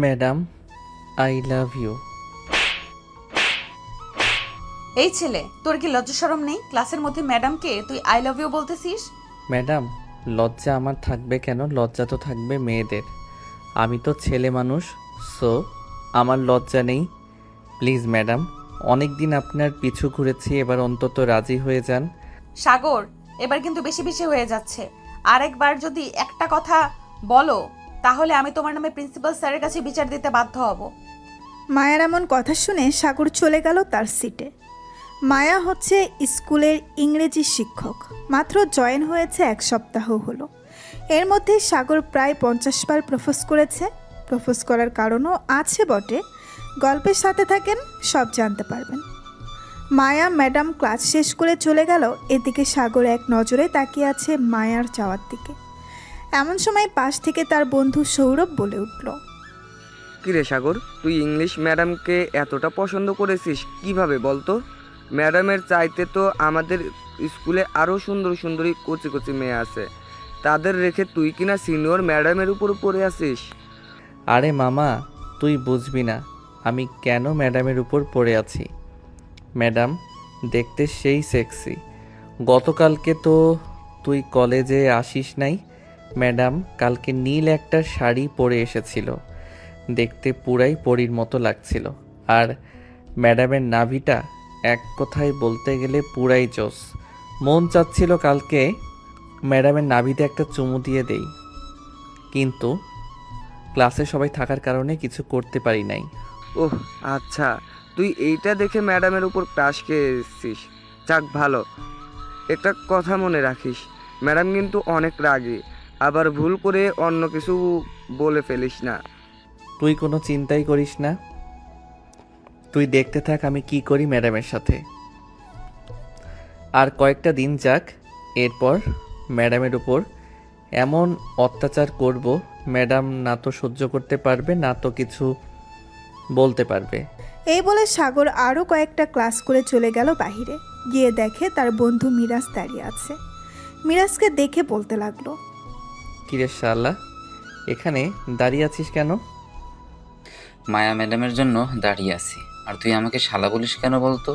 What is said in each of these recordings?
Madam, I love you. এই ছেলে, তোর কি লজ্জা শরম নেই? ক্লাসের মধ্যে ম্যাডামকে তুই আই লাভ ইউ বলতেছিস? ম্যাডাম, লজ্জা আমার থাকবে কেন? লজ্জা তো থাকবে মেয়েদের। আমি তো ছেলে মানুষ, সো আমার লজ্জা নেই। প্লিজ ম্যাডাম, অনেক দিন আপনার পিছু ঘুরেছি, এবার অন্তত রাজি হয়ে যান। সাগর, এবার কিন্তু বেশি বেশি হয়ে যাচ্ছে। আরেকবার যদি একটা কথা বলো তাহলে আমি তোমার নামে প্রিন্সিপাল স্যারের কাছে বিচার দিতে বাধ্য হব। মায়ার এমন কথা শুনে সাগর চলে গেল তার সিটে। মায়া হচ্ছে স্কুলের ইংরেজি শিক্ষক, মাত্র জয়েন হয়েছে 1 সপ্তাহ হলো। এর মধ্যে সাগর প্রায় 50 বার প্রপোজ করেছে। প্রপোজ করার কারণও আছে বটে, গল্পের সাথে থাকেন সব জানতে পারবেন। মায়া ম্যাডাম ক্লাস শেষ করে চলে গেল, এদিকে সাগর এক নজরে তাকিয়ে আছে মায়ার যাওয়ার দিকে। এমন সময় পাশ থেকে তার বন্ধু সৌরভ বলে উঠল, কিরে সাগর, তুই ইংলিশ ম্যাডামকে এতটা পছন্দ করেছিস কিভাবে বলতো? ম্যাডামের চাইতে তো আমাদের স্কুলে আরও সুন্দর সুন্দরী কচি কচি মেয়ে আছে, তাদের রেখে তুই কিনা সিনিয়র ম্যাডামের উপর পড়ে আছিস। আরে মামা, তুই বুঝবি না আমি কেন ম্যাডামের উপর পড়ে আছি। ম্যাডাম দেখতে সেই সেক্সি। গতকালকে তো তুই কলেজে আসিস নাই। ম্যাডাম কালকে নীল একটা শাড়ি পরে এসেছিল, দেখতে পুরাই পরীর মতো লাগছিল। আর ম্যাডামের নাভিটা এক কথায় বলতে গেলে পুরাই জোস। মন চাচ্ছিল কালকে ম্যাডামের নাভিতে একটা চুমু দিয়ে দেই, কিন্তু ক্লাসে সবাই থাকার কারণে কিছু করতে পারি নাই। ওহ আচ্ছা, তুই এইটা দেখে ম্যাডামের উপর ক্রাশ খেয়েছিস। যাক ভালো। একটা কথা মনে রাখিস, ম্যাডাম কিন্তু অনেক রাগী, আবার ভুল করে অন্য কিছু বলে ফেলিস না। তুই কোনো চিন্তাই করিস না, তুই দেখতে থাক আমি কি করি ম্যাডামের সাথে। আর কয়েকটা দিন যাক, এরপর ম্যাডামের উপর এমন অত্যাচার করব, ম্যাডাম না তো সহ্য করতে পারবে না তো কিছু বলতে পারবে। এই বলে সাগর আরও কয়েকটা ক্লাস করে চলে গেল বাহিরে। গিয়ে দেখে তার বন্ধু মিরাজ দাঁড়িয়ে আছে। মিরাজকে দেখে বলতে লাগলো, কিরে শালা, এখানে দাঁড়িয়ে আছিস কেন? মায়া ম্যাডামের জন্য দাঁড়িয়ে আছি। আর তুই আমাকে শালা বলিস কেন বলতো?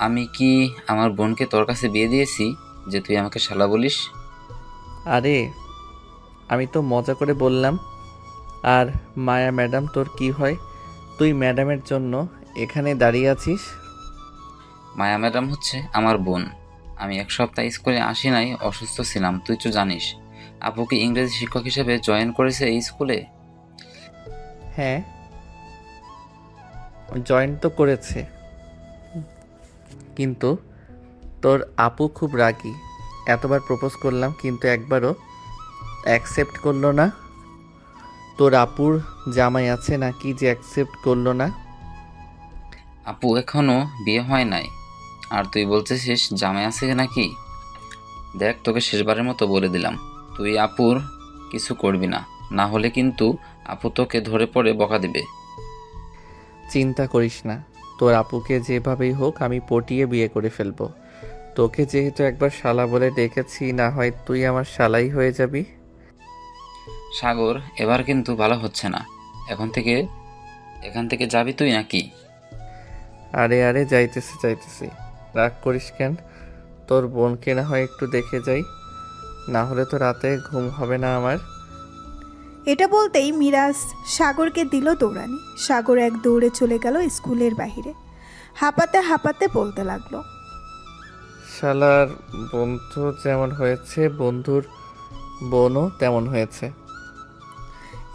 আমি কি আমার বোনকে তোর কাছে বিয়ে দিয়েছি যে তুই আমাকে শালা বলিস? আরে আমি তো মজা করে বললাম। আর মায়া ম্যাডাম তোর কি হয়? তুই ম্যাডামের জন্য এখানে দাঁড়িয়ে আছিস? মায়া ম্যাডাম হচ্ছে আমার বোন। আমি 1 সপ্তাহ স্কুলে আসি নাই, অসুস্থ ছিলাম, তুই তো জানিস। আপুকে ইংরেজি শিক্ষক হিসেবে জয়েন করেছে এই স্কুলে। হ্যাঁ, জয়েন তো করেছে, কিন্তু তোর আপু খুব রাগী। এতবার প্রপোজ করলাম কিন্তু একবারও অ্যাকসেপ্ট করলো না। তোর আপুর জামাই আছে নাকি যে অ্যাকসেপ্ট করলো না? আপু এখনো বিয়ে হয় নাই, আর তুই বলতেছিস জামাই আছে নাকি? দেখ, তোকে শেষবারের মতো বলে দিলাম, তুই আপুর কিছু করবি না, না হলে কিন্তু আপু তোকে ধরে পড়ে বকা দিবে। চিন্তা করিস না, তোর আপুকে যেভাবেই হোক আমি পটিয়ে বিয়ে করে ফেলবো। তোকে যেহেতু একবার শালা বলে ডেকেছি, না হয় তুই আমার শালাই হয়ে যাবি। সাগর, এবার কিন্তু ভালো হচ্ছে না। এখান থেকে যাবি তুই নাকি? আরে আরে, যাইতেছি। রাগ করিস কেন? তোর বোনকে না হয় একটু দেখে যাই, না হলে তো রাতে ঘুম হবে না আমার। এটা বলতেই মিরাজ সাগরকে দিল দৌড়ানি। সাগর এক দৌড়ে চলে গেল স্কুলের বাহিরে। হাঁপাতে হাঁপাতে বলতে লাগলো, শালার বন্ধু যেমন হয়েছে, বন্ধুর বোনও তেমন হয়েছে।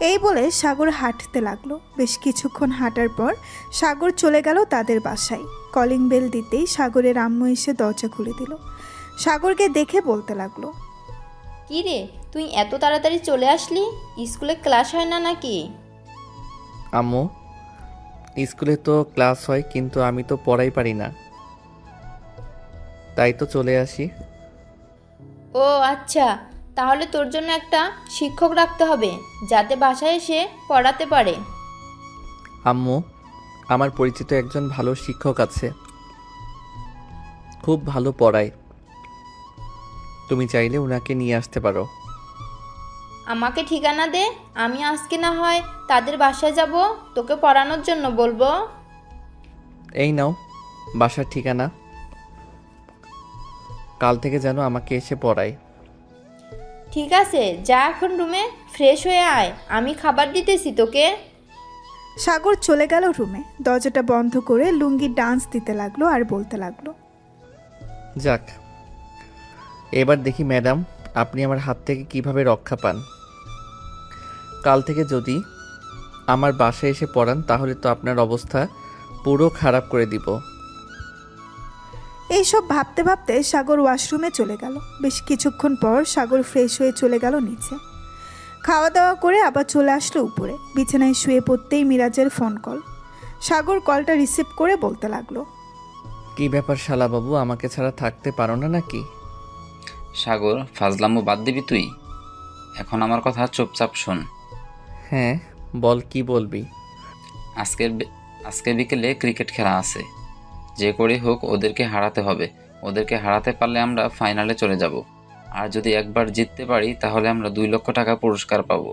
এই বলে সাগর হাঁটতে লাগলো। বেশ কিছুক্ষণ হাঁটার পর সাগর চলে গেল তাদের বাসায়। কলিং বেল দিতেই সাগরের আম্মু এসে দরজা খুলে দিল। সাগরকে দেখে বলতে লাগলো, কি রে, তুই এত তাড়াতাড়ি চলে আসলি? স্কুলে ক্লাস হয় না নাকি? আম্মু, স্কুলে তো ক্লাস হয় কিন্তু আমি তো পড়াই পারি না, তাই তো চলে আসি। ও আচ্ছা, তাহলে তোর জন্য একটা শিক্ষক রাখতে হবে যাতে বাসায় এসে পড়াতে পারে। আম্মু, আমার পরিচিত একজন ভালো শিক্ষক আছে, খুব ভালো পড়ায়, তুমি চাইলে ওনাকে নিয়ে আসতে পারো। আমাকে ঠিকানা দে, আমি আজকে না হয় তাদের বাসায় যাব, তোকে পড়ানোর জন্য বলবো। এই নাও বাসার ঠিকানা, কাল থেকে যেন আমাকে এসে পড়ায়। ঠিক আছে, যা এখন রুমে ফ্রেশ হয়ে আয়, আমি খাবার দিতেছি তোকে। সাগর চলে গেল রুমে, দরজাটা বন্ধ করে লুঙ্গি ডান্স দিতে লাগলো আর বলতে লাগলো, যাক, এবার দেখি ম্যাডাম আপনি আমার হাত থেকে কিভাবে রক্ষা পান। কাল থেকে যদি আমার বাসায় এসে পড়ান তাহলে তো আপনার অবস্থা পুরো খারাপ করে দিব। এইসব ভাবতে ভাবতে সাগর ওয়াশরুমে চলে গেল। বেশ কিছুক্ষণ পর সাগর ফ্রেশ হয়ে চলে গেল নিচে, খাওয়া দাওয়া করে আবার চলে আসলো উপরে। বিছানায় শুয়ে পড়তেই মিরাজের ফোন কল। সাগর কলটা রিসিভ করে বলতে লাগলো, কি ব্যাপার শালাবাবু, আমাকে ছাড়া থাকতে পারো না নাকি? সাগর, ফাজলামো বাদ দিবি তুই? এখন আমার কথা চুপচাপ শোন। হ্যাঁ বল, কি বলবি? আজকে বিকেলে ক্রিকেট খেলা আছে, যে করে হোক ওদেরকে হারাতে হবে। ওদেরকে হারাতে পারলে আমরা ফাইনালে চলে যাব, আর যদি একবার জিততে পারি তাহলে আমরা 2 লক্ষ টাকা পুরস্কার পাবো।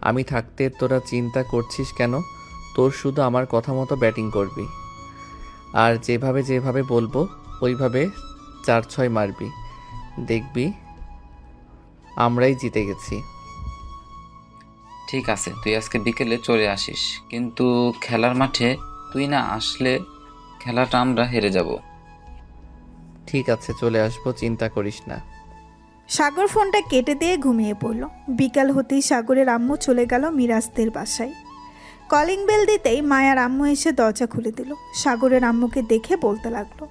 আমি থাকতে তোরা চিন্তা করছিস কেন? তোর শুধু আমার কথা মতো ব্যাটিং করবি, আর যেভাবে যেভাবে বলবো ওইভাবে 4-6 মারবি, দেখবি আমরাই জিতে গেছি। ঠিক আছে, তুই আজকে বিকেলে চলে আসিস, কিন্তু খেলার মাঠে তুই না আসলে খেলাটা আমরা হেরে যাব। ঠিক আছে, চলে আসবো, চিন্তা করিস না। সাগর ফোনটা কেটে দিয়ে ঘুমিয়ে পড়ল। বিকাল হতেই সাগরের আম্মু চলে গেল মিরাজদের বাসায়। কলিং বেল দিতেই মায়ার আম্মু এসে দরজা খুলে দিল। সাগরের আম্মুকে দেখে বলতে লাগলো,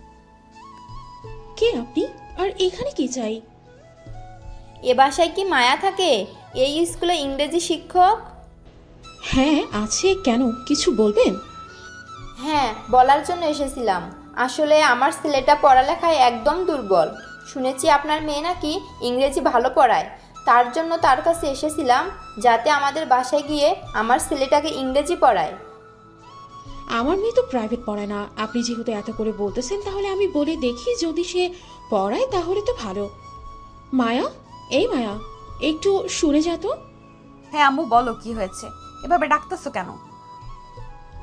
কে আপনি, আর এখানে কি চাই? এ বাসায় কি মায়া থাকে? এই স্কুলে ইংরেজি শিক্ষক? হ্যাঁ আছে, কেন কিছু বলবেন? হ্যাঁ, বলার জন্য এসেছিলাম। আসলে আমার ছেলেটা পড়ালেখায় একদম দুর্বল। শুনেছি আপনার মেয়ে নাকি ইংরেজি ভালো পড়ায়, তার জন্য তার কাছে এসেছিলাম, যাতে আমাদের বাসায় গিয়ে আমার ছেলেটাকে ইংরেজি পড়ায়। আমার মেয়ে তো প্রাইভেট পড়ায় না, আপনি যেহেতু এত করে বলতেছেন তাহলে আমি বলে দেখি, যদি সে পড়ায় তাহলে তো ভালো। মায়া, এই মায়া, একটু শুনে যা তো। হ্যাঁ আম্মু বলো, কি হয়েছে? এভাবে ডাকতেছো কেন?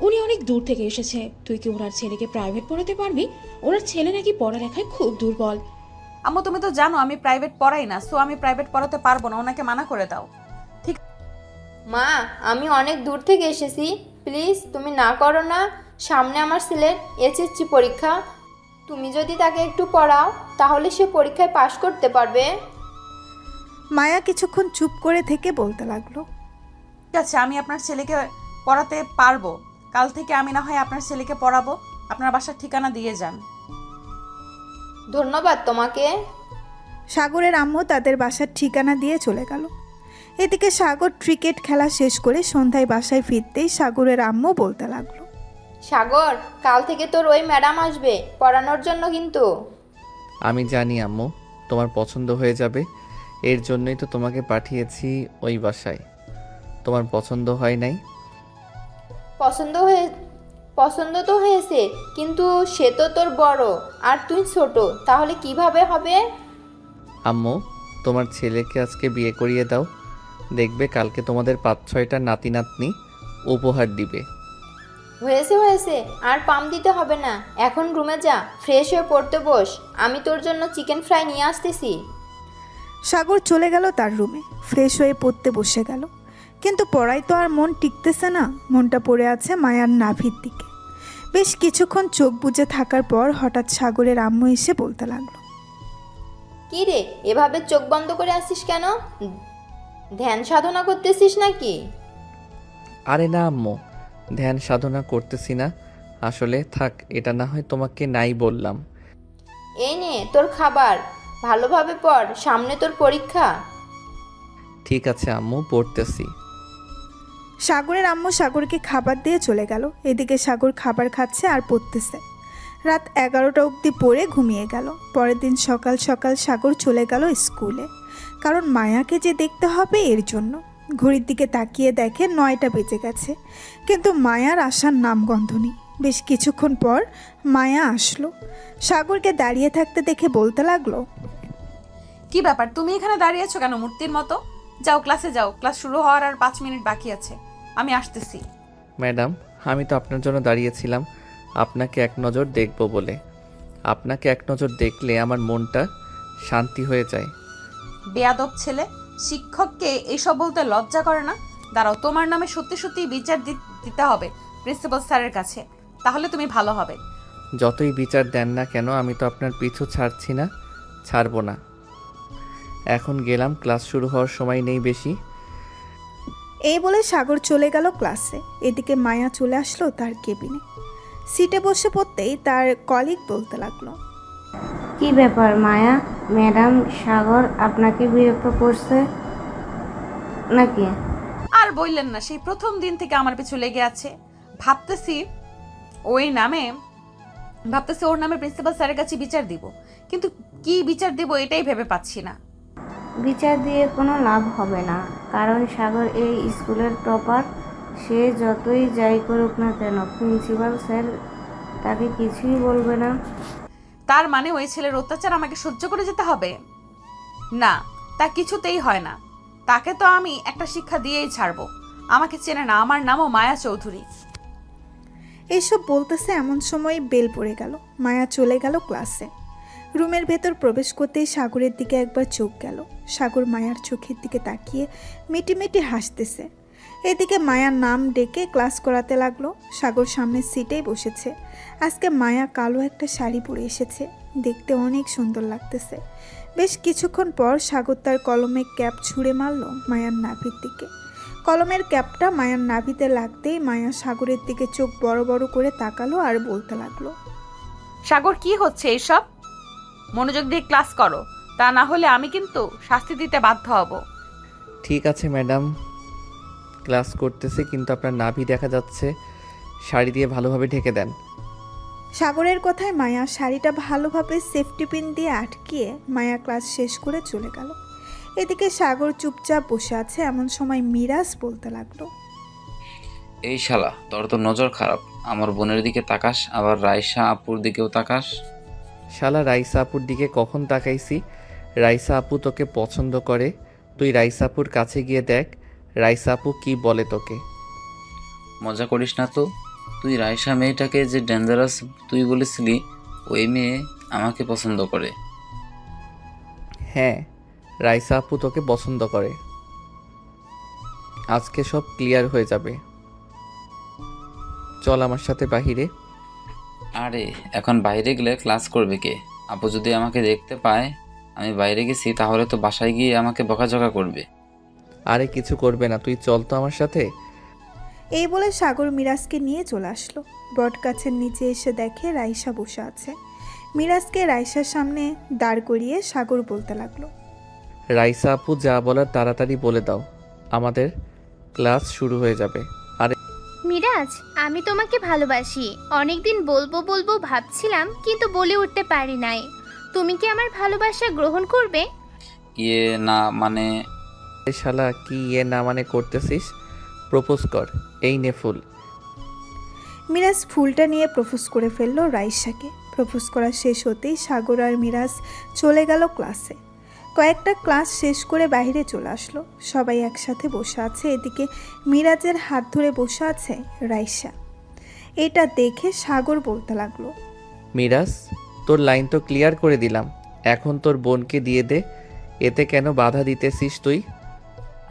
উনি অনেক দূর থেকে এসেছে, তুই কি ওনার ছেলেকে প্রাইভেট পড়াতে পারবি? ওনার ছেলে নাকি পড়ালেখায় খুব দুর্বল। আম্মু তুমি তো জানো আমি প্রাইভেট পড়াই না, সো আমি প্রাইভেট পড়াতে পারবো না, ওনাকে মানা করে দাও। মা, আমি অনেক দূর থেকে এসেছি, প্লিজ তুমি না করো না। সামনে আমার ছেলের এসএসসি পরীক্ষা, তুমি যদি তাকে একটু পড়াও তাহলে সে পরীক্ষায় পাশ করতে পারবে। মায়া কিছুক্ষণ চুপ করে থেকে বলতে লাগলো, ঠিক আছে, আমি আপনার ছেলেকে পড়াতে পারবো। কাল থেকে আমি না হয় আপনার ছেলেকে পড়াবো। আপনার বাসার ঠিকানা দিয়ে যান। ধন্যবাদ তোমাকে। সাগরের আম্মু তাদের বাসার ঠিকানা দিয়ে চলে গেল। এদিকে সাগর ক্রিকেট খেলা শেষ করে সন্ধ্যায় বাসায় ফিরতেই সাগরের আম্মু বলতে লাগলো, সাগর, কাল থেকে তোর ওই ম্যাডাম আসবে পড়ানোর জন্য কিন্তু। আমি জানি আম্মু, তোমার পছন্দ হয়ে যাবে, এর জন্যই তো তোমাকে পাঠিয়েছি ওই বাসায়। তোমার পছন্দ হয় নাই? পছন্দ তো হয়েছে, কিন্তু সে তো তোর বড় আর তুই ছোট, তাহলে কিভাবে হবে? আম্মু, তোমার ছেলেকে আজকে বিয়ে করিয়ে দাও, দেখবে কালকে তোমাদের 5-6টা নাতি নাতনি উপহার দিবে। হয়েছে, আর পাম দিতে হবে না। এখন রুমে যা, ফ্রেশ হয়ে পড়তে বস, আমি তোর জন্য চিকেন ফ্রাই নিয়ে আসতেছি। সাগর চলে গেল তার রুমে, ফ্রেশ হয়ে পড়তে বসে গেল। কিন্তু পড়ায় তো আর মন টিকতেছে না, মনটা পড়ে আছে মায়ার নাভির দিকে। বেশ কিছুক্ষণ চোখ বুজে থাকার পর হঠাৎ সাগরের আম্মু এসে বলতে লাগলো, কি রে, এভাবে চোখ বন্ধ করে আসিস কেন? ধ্যান সাধনা করতেছিস নাকি? আরে না আম্মু, ধ্যান সাধনা করতেছি না, আসলে থাক, এটা না হয় তোমাকে নাই বললাম। এই নে তোর খাবার, ভালোভাবে পড়, সামনে তোর পরীক্ষা। ঠিক আছে আম্মু, পড়তেছি। সাগরের আম্মু সাগরকে খাবার দিয়ে চলে গেল। এদিকে সাগর খাবার খাচ্ছে আর পড়তেছে। রাত 11টা অবধি পড়ে ঘুমিয়ে গেল। পরের দিন সকাল সকাল সাগর চলে গেল স্কুলে, কারণ মায়াকে যে দেখতে হবে এর জন্য। ঘড়ির দিকে তাকিয়ে দেখে 9টা বেজে গেছে, কিন্তু মায়ার আসার নামগন্ধ নেই। বেশ কিছুক্ষণ পর মায়া আসলো। সাগরকে দাঁড়িয়ে থাকতে দেখে বলতে লাগলো, কি ব্যাপার, তুমি এখানে দাঁড়িয়ে আছো কেন মূর্তির মতো? যাও ক্লাসে যাও, ক্লাস শুরু হওয়ার আর 5 মিনিট বাকি আছে, আমি আসতেছি। ম্যাডাম, আমি তো আপনার জন্য দাঁড়িয়েছিলাম আপনাকে এক নজর দেখব বলে। আপনাকে এক নজর দেখলে আমার মনটা শান্তি হয়ে যায়। বেয়াদব ছেলে, শিক্ষককে এইসব বলতে লজ্জা করে না? দাঁড়াও, তোমার নামে সত্যি সত্যি বিচার দিতে হবে প্রিন্সিপাল স্যারের কাছে, তাহলে তুমি ভালো হবে। যতই বিচার দেন না কেন আমি তো আপনার পিছু ছাড়ছি না, ছাড়বো না। এখন গেলাম, ক্লাস শুরু হওয়ার সময় নেই বেশি। এই বলে সাগর চলে গেল ক্লাসে। এদিকে মায়া চলে আসলো তার কেবিনে। সিটে বসে পড়তেই তার কলিগ বলতে লাগলো, কি ব্যাপার মায়া, ম্যাডাম সাগর আপনাকে বিরক্ত করছে নাকি? আর বললেন না, সেই প্রথম দিন থেকে আমার পিছু লেগে আছে। ভাবতেছি ওর নামে প্রিন্সিপাল স্যারের কাছে বিচার দিব, কিন্তু কি বিচার দিব এটাই ভেবে পাচ্ছি না। বিচার দিয়ে কোনো লাভ হবে না, কারণ সাগর এই স্কুলের টপার। সে যতই যাই করুক না কেন প্রিন্সিপাল স্যার তাকে কিছুই বলবে না। তার মানে ওই ছেলের অত্যাচার আমাকে সহ্য করে যেতে হবে? না, তা কিছুতেই হয় না। তাকে তো আমি একটা শিক্ষা দিয়েই ছাড়বো। আমাকে চেনে না, আমার নামও মায়া চৌধুরী। এইসব বলতেছে এমন সময় বেল পড়ে গেল। মায়া চলে গেল ক্লাসে। রুমের ভেতর প্রবেশ করতেই সাগরের দিকে একবার চোখ গেল। সাগর মায়ার চোখের দিকে তাকিয়ে মিটিমিটি হাসতেছে। এদিকে মায়ার নাম ডেকে ক্লাস করাতে লাগলো। সাগর সামনের সিটেই বসেছে। আজকে মায়া কালো একটা শাড়ি পরে এসেছে, দেখতে অনেক সুন্দর লাগতেছে। বেশ কিছুক্ষণ পর সাগর তার কলমে ক্যাপ ছুঁড়ে মারল মায়ার নাভির দিকে। কলমের ক্যাপটা মায়ার নাভিতে লাগতেই মায়া সাগরের দিকে চোখ বড় বড় করে তাকালো আর বলতে লাগলো, সাগর, কি হচ্ছে এইসব? মনোযোগ দিয়ে ক্লাস করো, তা না হলে আমি কিন্তু শাস্তি দিতে বাধ্য হব। ঠিক আছে ম্যাডাম, ক্লাস করতেছে, কিন্তু আপনার নাভি দেখা যাচ্ছে, শাড়ি দিয়ে ভালোভাবে ঢেকে দেন। সাগরের কথায় মায়া শাড়িটা ভালোভাবে সেফটি পিন দিয়ে আটকিয়ে মায়া ক্লাস শেষ করে চলে গেল। এদিকে সাগর চুপচাপ বসে আছে। এমন সময় মিরাজ বলতে লাগলো, এই শালা, তোর তো নজর খারাপ। আমার বোনের দিকে তাকাস, আবার রাইসা আপুর দিকেও তাকাস। শালা, রাইসা আপুর দিকে কখন তাকাইছি? রাইসা আপু তোকে পছন্দ করে। তুই রাইসা আপুর কাছে গিয়ে দেখ রাইসা আপু কি বলে তোকে। মজা করিস না তো। তুই রাইসা মেয়েটাকে যে ডেঞ্জারাস তুই বলেছিলি, ওই মেয়ে আমাকে পছন্দ করে। হ্যাঁ, রাইসা আপু তোকে পছন্দ করে। আজকে সব ক্লিয়ার হয়ে যাবে। চল আমার সাথে বাহিরে। আরে এখন বাইরে গেলে ক্লাস করবে কে? আপু যদি আমাকে দেখতে পায় আমি বাইরে গেছি, তাহলে তো বাসায় গিয়ে আমাকে বকাঝকা করবে। আরে কিছু করবে না, তুই চল তো আমার সাথে। এই বলে সাগর মিরাজকে নিয়ে চলে আসলো। বট গাছের নিচে এসে দেখে রাইসা বসে আছে। মিরাজকে রাইসার সামনে দাঁড় করিয়ে সাগর বলতে লাগলো, রাইসা আপু যা বলার তাড়াতাড়ি বলে দাও, আমাদের ক্লাস শুরু হয়ে যাবে। আরে মিরাজ, আমি তোমাকে ভালোবাসি। অনেকদিন বলবো বলবো ভাবছিলাম, কিন্তু বলে উঠতে পারি নাই। তুমি কি আমার ভালোবাসা গ্রহণ করবে? ইয়ে না মানে। শালা, কি না মানে করতেছিস? প্রপোজ কর, এই নে ফুল। মিরাজ ফুলটা নিয়ে প্রপোজ করে ফেললো রাইসাকে। প্রপোজ করা শেষ হতেই সাগর আর মিরাজ চলে গেল ক্লাসে। কয়েকটা ক্লাস শেষ করে বাইরে চলে আসলো। সবাই একসাথে বসে আছে। এদিকে মিরাজের হাত ধরে বসে আছে রাইসা। এটা দেখে সাগর বলতে লাগলো, মিরাজ, তোর লাইন তো ক্লিয়ার করে দিলাম, এখন তোর বোনকে দিয়ে দে। এতে কেন বাধা দিতেছিস তুই?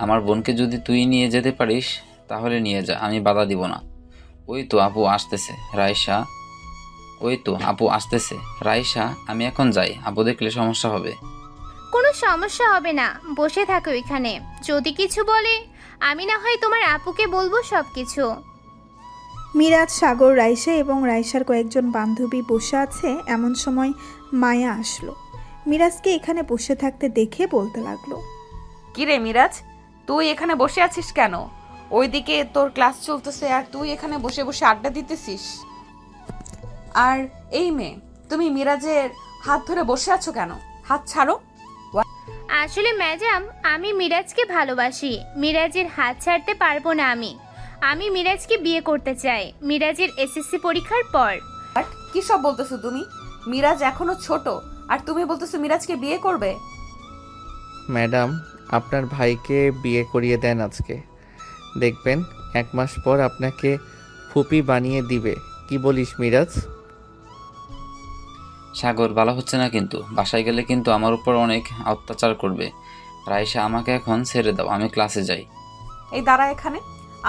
আমার বোনকে যদি তুই নিয়ে যেতে পারিস তাহলে নিয়ে যা, আমি বাধা দিব না। ওই তো আপু আসতেছে রাইসা, ওই তো আপু আসতেছে রাইসা, আমি এখন যাই, আপু দেখলে সমস্যা হবে। কোনো সমস্যা হবে না, বসে থাকো এখানে। যদি কিছু বলে আমি না হয় তোমার আপুকে বলবো সব কিছু। মিরাজ, সাগর, রাইসা এবং রাইসার কয়েকজন বান্ধবী বসে আছে। এমন সময় মায়া আসলো। মিরাজকে এখানে বসে থাকতে দেখে বলতে লাগলো, কিরে মিরাজ, তুই এখানে বসে আছিস কেন? ওইদিকে তোর ক্লাস চলতেছে আর তুই এখানে বসে বসে আড্ডা দিতেছিস। আর এই মেয়ে, তুমি মিরাজের হাত ধরে বসে আছো কেন? হাত ছাড়ো। আসলে ম্যাডাম, আমি মিরাজকে ভালোবাসি। মিরাজের হাত ছাড়তে পারবো না। আমি মিরাজকে বিয়ে করতে চাই, মিরাজের এসএসসি পরীক্ষার পর। বাট কি সব বলতেছো তুমি? মিরাজ এখনো ছোট আর তুমি বলতেছো মিরাজকে বিয়ে করবে? ম্যাডাম, আপনার ভাইকে বিয়ে করিয়ে দেন আজকে। দেখবেন 1 মাস পর আপনাকে ফুপি বানিয়ে দিবে। কি বলিস মিরাজ? সাগর, ভালো হচ্ছে না কিন্তু। বাসায় গেলে কিন্তু আমার উপর অনেক অত্যাচার করবে। রাইসা, আমাকে এখন ছেড়ে দাও, আমি ক্লাসে যাই। এই দাঁড়া এখানে,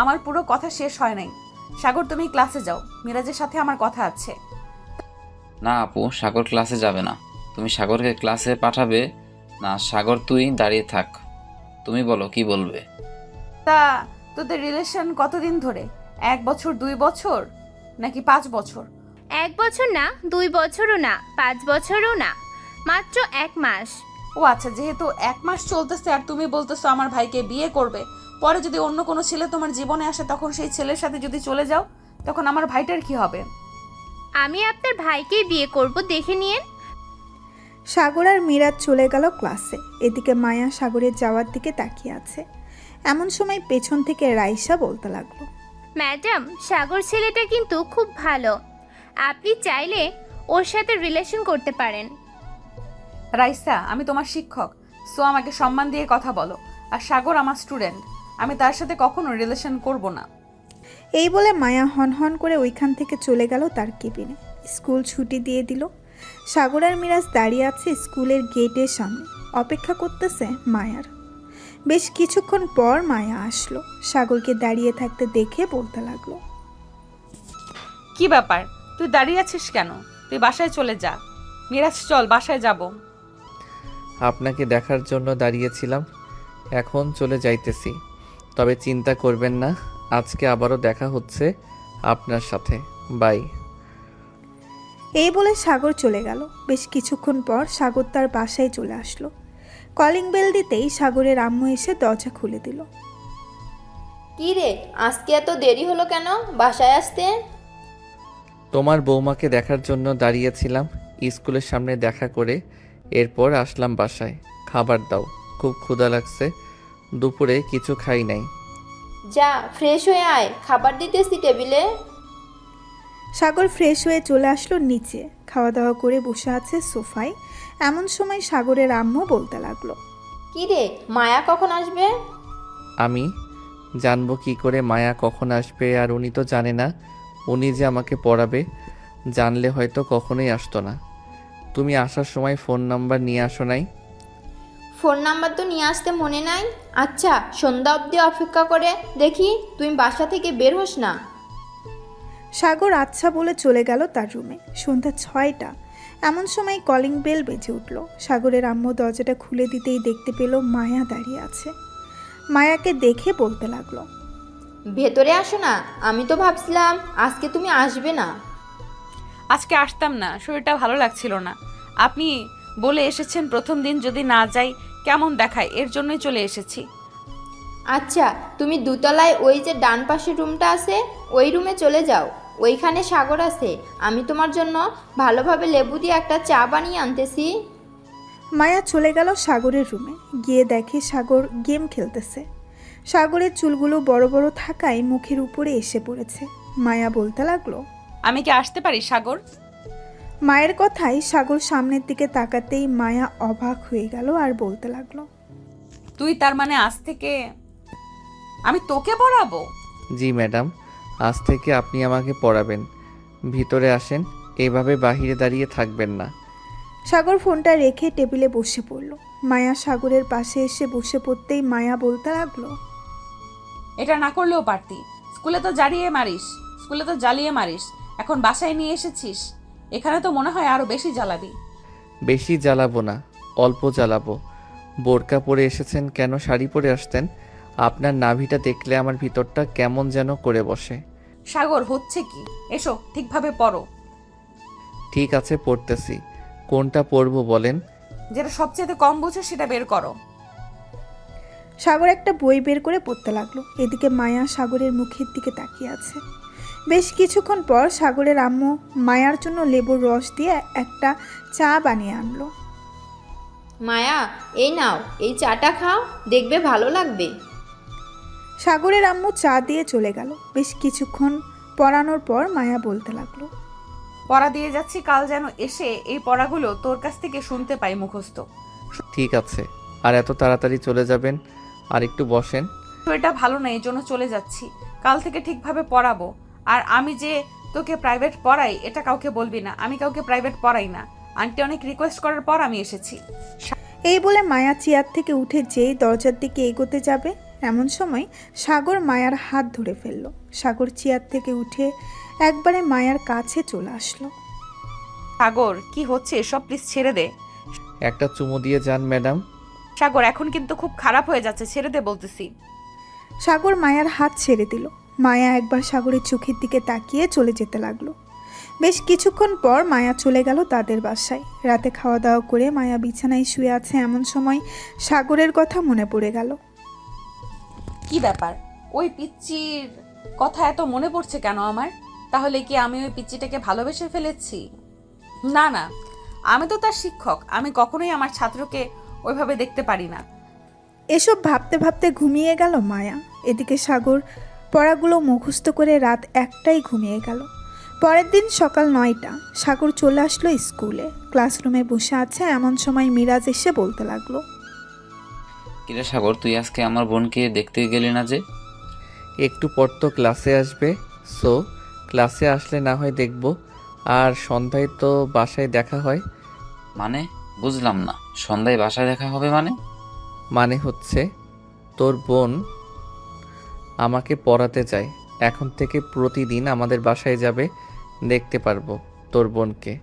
আমার পুরো কথা শেষ হয় নাই। সাগর তুমি ক্লাসে যাও, মিরাজের সাথে আমার কথা আছে। না আপু, সাগর ক্লাসে যাবে না। তুমি সাগরকে ক্লাসে পাঠাবে না? সাগর, তুই দাঁড়িয়ে থাক। তুমি বলো কি বলবে। তা তোদের রিলেশন কতদিন ধরে? 1 বছর, 2 বছর, নাকি 5 বছর? 1 বছর না, 2 বছরও না, 5 বছরও না, মাত্র 1 মাস। ও আচ্ছা, যেহেতু 1 মাস চলতেছে আর তুমি বলতেছো আমার ভাইকে বিয়ে করবে, পরে যদি অন্য কোনো ছেলে তোমার জীবনে আসে তখন সেই ছেলের সাথে যদি চলে যাও, তখন আমার ভাইটার কি হবে? আমি আপনার ভাইকেই বিয়ে করব, দেখে নিয়েন। সাগর আর মিরাজ চলে গেল ক্লাসে। এদিকে মায়া সাগরের যাওয়ার দিকে তাকিয়ে আছে। এমন সময় পেছন থেকে রাইসা বলতে লাগলো, ম্যাডাম, সাগর ছেলেটা কিন্তু খুব ভালো, আপনি চাইলে ওর সাথে রিলেশন করতে পারেন। রাইসা, আমি তোমার শিক্ষক, সো আমাকে সম্মান দিয়ে কথা বলো। আর সাগর আমার স্টুডেন্ট, আমি তার সাথে কখনো রিলেশন করব না। এই বলে মায়া হন করে ওইখান থেকে চলে গেল তার কেবিনে। স্কুল ছুটি দিয়ে দিল। সাগর আর মিরাজ দাঁড়িয়ে আছে স্কুলের গেটের সামনে, অপেক্ষা করতেছে মায়ার। বেশ কিছুক্ষণ পর মায়া আসলো। সাগরকে দাঁড়িয়ে থাকতে দেখে বলতে লাগলো, কি ব্যাপার, তুই দাঁড়িয়ে আছিস কেন? তুই বাসায় চলে যা। মিরাজ চল, বাসায় যাব। আপনাকে দেখার জন্য দাঁড়িয়েছিলাম, এখন চলে যাইতেছি। তবে চিন্তা করবেন না, আজকে আবারও দেখা হচ্ছে আপনার সাথে। বাই। এই বলে সাগর চলে গেল। বেশ কিছুক্ষণ পর সাগর তার বাসায় চলে আসলো। কলিং বেল দিতেই সাগরের আম্মু এসে দরজা খুলে দিল। কি রে, আজকে এত দেরি হলো কেন বাসায় আসতে? তোমার বৌমাকে দেখার জন্য দাঁড়িয়েছিলাম, স্কুলের সামনে দেখা করে এরপর আসলাম বাসায়। খাবার দাও, খুব ক্ষুধা লাগছে, দুপুরে কিছু খাই নাই। যা ফ্রেশ হয়ে আয়, খাবার দিতেছি টেবিলে। সাগর ফ্রেশ হয়ে চলে আসলো নিচে। খাওয়া দাওয়া করে বসে আছে সোফায়। এমন সময় সাগরের আম্মু বলতে লাগলো, কি রে, মায়া কখন আসবে? আমি জানবো কি করে মায়া কখন আসবে? আর উনি তো জানে না উনি যে আমাকে পড়াবে। জানলে হয়তো কখনোই আসতো না। তুমি আসার সময় ফোন নাম্বার নিয়ে আসো নাই? ফোন নাম্বার তো নিয়ে আসতে মনে নাই। আচ্ছা, সন্ধ্যা অবধি অপেক্ষা করে দেখি, তুমি বাসা থেকে বের হোস না। সাগর আচ্ছা বলে চলে গেল তার রুমে। সন্ধ্যা 6টা। এমন সময় কলিং বেল বেজে উঠল। সাগরের আম্মু দরজাটা খুলে দিতেই দেখতে পেল মায়া দাঁড়িয়ে আছে। মায়াকে দেখে বলতে লাগলো, ভেতরে আসো না, আমি তো ভাবছিলাম আজকে তুমি আসবে না। আজকে আসতাম না, শরীরটা ভালো লাগছিল না। আপনি বলে এসেছেন প্রথম দিন যদি না যাই কেমন দেখায়, এর জন্যই চলে এসেছি। আচ্ছা, তুমি দোতলায় ওই যে ডান পাশের রুমটা আছে, ওই রুমে চলে যাও। ওইখানে সাগর আছে, আমি তোমার জন্য ভালোভাবে লেবু দিয়ে একটা চা বানিয়ে আনতেছি। মায়া চলে গেল সাগরের রুমে। গিয়ে দেখে সাগর গেম খেলতেছে। সাগরের চুলগুলো বড় বড় থাকায় মুখের উপরে এসে পড়েছে। মায়া বলতে লাগলো, আমি কি আসতে পারি সাগর? মায়ের কথায় সাগর সামনের দিকে তাকাতেই মায়া অবাক হয়ে গেল আর বলতে লাগলো, তুই তার মানে আজ থেকে আমি তোকে পড়াবো? জি ম্যাডাম, আজ থেকে আপনি আমাকে পড়াবেন। ভিতরে আসেন, এইভাবে বাহিরে দাঁড়িয়ে থাকবেন না। সাগর ফোনটা রেখে টেবিলে বসে পড়ল। মায়া সাগরের পাশে এসে বসে পড়তেই মায়া বলতে লাগলো, এটা না করলেও পারতি। স্কুলে তো জ্বালিয়ে মারিস, এখন বাসায় নিয়ে এসেছিস, এখানে তো মনে হয় আরো বেশি জ্বালাবি। বেশি জ্বালাবো না, অল্প জ্বালাবো। বোরকা পরে এসেছেন কেন? শাড়ি পরে আসতেন। আপনার নাভিটা দেখলে আমার ভিতরটা কেমন যেন করে বসে। সাগর, হচ্ছে কি? এসো, ঠিকভাবে পড়ো। ঠিক আছে, পড়তেছি। কোনটা পড়বো বলেন? যেটা সবচেয়ে কম বুঝো সেটা বের করো। সাগর একটা বই বের করে পড়তে লাগলো। এদিকে মায়া সাগরের মুখের দিকে তাকিয়ে আছে। বেশ কিছুক্ষণ পর সাগরের আম্মু মায়ার জন্য লেবুর রস দিয়ে একটা চা বানিয়ে আনলো। মায়া, এই নাও, এই চাটা খাও, দেখবে ভালো লাগবে। সাগরের আম্মু চা দিয়ে চলে গেল। বেশ কিছুক্ষণ পড়ানোর পর মায়া বলতে লাগলো, পড়া দিয়ে যাচ্ছি, কাল যেন এসে এই পড়াগুলো তোর কাছ থেকে শুনতে পাই মুখস্থ। ঠিক আছে, আর এত তাড়াতাড়ি চলে যাবেন? আর একটু বসেন। তো এটা ভালো না, এই জন্য চলে যাচ্ছি। কাল থেকে ঠিকভাবে পড়াবো। আর আমি যে তোকে প্রাইভেট পড়াই এটা কাউকে বলবি না, আমি কাউকে প্রাইভেট পড়াই না। আন্টি অনেক রিকোয়েস্ট করার পর আমি এসেছি। এই বলে মায়া চেয়ার থেকে উঠে যেই দরজার দিকে এগোতে যাবে এমন সময় সাগর মায়ার হাত ধরে ফেলল। সাগর চেয়ার থেকে উঠে একবারে মায়ার কাছে চলে আসলো। সাগর, কি হচ্ছে এসব? প্লিজ ছেড়ে দে। একটা চুমু দিয়ে যান ম্যাডাম। সাগর, এখন কিন্তু খুব খারাপ হয়ে যাচ্ছে, ছেড়ে দে বলতেছি। সাগর মায়ার হাত ছেড়ে দিল। মায়া একবার সাগরের চোখের দিকে তাকিয়ে চলে যেতে লাগলো। বেশ কিছুক্ষণ পর মায়া চলে গেল তাদের বাসায়। রাতে খাওয়া দাওয়া করে মায়া বিছানায় শুয়ে আছে এমন সময় সাগরের কথা মনে পড়ে গেল। কি ব্যাপার, ওই পিচ্চির কথা এত মনে পড়ছে কেন আমার? তাহলে কি আমি ওই পিচ্চিটাকে ভালোবেসে ফেলেছি? না না, আমি তো তার শিক্ষক, আমি কখনোই আমার ছাত্রকে ওইভাবে দেখতে পারি না। এসব ভাবতে ভাবতে ঘুমিয়ে গেল মায়া। এদিকে সাগর পড়াগুলো মুখস্থ করে রাত 1টায় ঘুমিয়ে গেল। পরের দিন সকাল 9টা সাগর চলে আসলো স্কুলে। ক্লাসরুমে বসে আছে এমন সময় মিরাজ এসে বলতে লাগলো, কিরে সাগর, তুই আজকে আমার বোনকে দেখতে গেলি না যে? একটু পর তো ক্লাসে আসবে, সো ক্লাসে আসলে না হয় দেখব। আর সন্ধ্যায় তো বাসায় দেখা হয়। মানে বুঝলাম না, সন্ধ্যায় বাসায় দেখা হবে মানে? মানে হচ্ছে তোর বোন আমাকে পড়াতে চায়। এখন থেকে প্রতিদিন আমাদের বাসায় যাবে, দেখতে পারবো তোর বোনকে।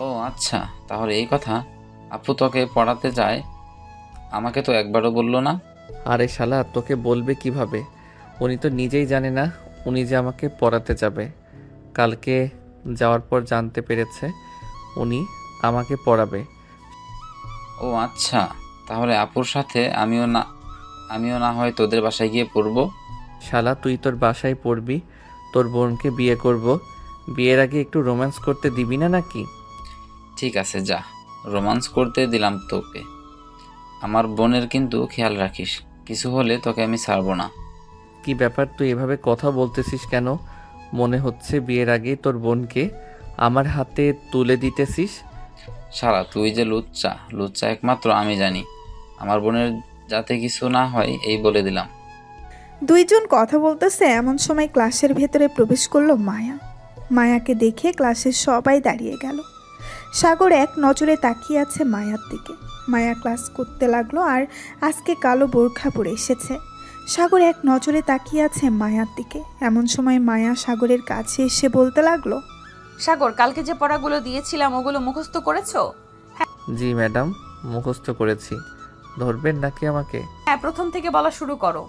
ও আচ্ছা, তাহলে এই কথা। আপু তোকে পড়াতে যায়, আমাকে তো একবারও বললো না। আরে শালা, তোকে বলবে কিভাবে? উনি তো নিজেই জানে না উনি যে আমাকে পড়াতে যাবে। কালকে যাওয়ার পর জানতে পেরেছে উনি আমাকে পড়াবে। ও আচ্ছা, তাহলে আপুর সাথে আমিও না হয় তোদের বাসায় গিয়ে পড়বো। শালা, তুই তোর বাসায় পড়বি, তোর বোনকে বিয়ে করব। বিয়ের আগে একটু রোম্যান্স করতে দিবি না নাকি? ঠিক আছে, যা, রোমান্স করতে দিলাম তোকে। আমার বোনের কিন্তু খেয়াল রাখিস, কিছু হলে তোকে আমি ছাড়বো না। কি ব্যাপার, তুই এভাবে কথা বলতেছিস কেন? মনে হচ্ছে বিয়ের আগেই তোর বোনকে আমার হাতে তুলে দিতেছিস। সারা, তুই যে লুচ্চা একমাত্র আমি জানি। আমার বোনের যাতে কিছু না হয় এই বলে দিলাম। দুইজন কথা বলতেছে এমন সময় ক্লাসের ভেতরে প্রবেশ করলো মায়া। মায়াকে দেখে ক্লাসের সবাই দাঁড়িয়ে গেল। সাগর এক নজরে তাকিয়ে আছে মায়ার দিকে। মায়া ক্লাস করতে লাগলো আর আজকে কালো বোরখা পরে এসেছে। সাগর এক নজরে তাকিয়ে আছে মায়ার দিকে। এমন সময় মায়া সাগরের কাছে এসে বলতে লাগলো, সাগর, কালকে যে পড়াগুলো দিয়েছিলাম ওগুলো মুখস্থ করেছো? জি ম্যাডাম, মুখস্থ করেছি। ধরবেন নাকি আমাকে? হ্যাঁ, প্রথম থেকে বলা শুরু করো।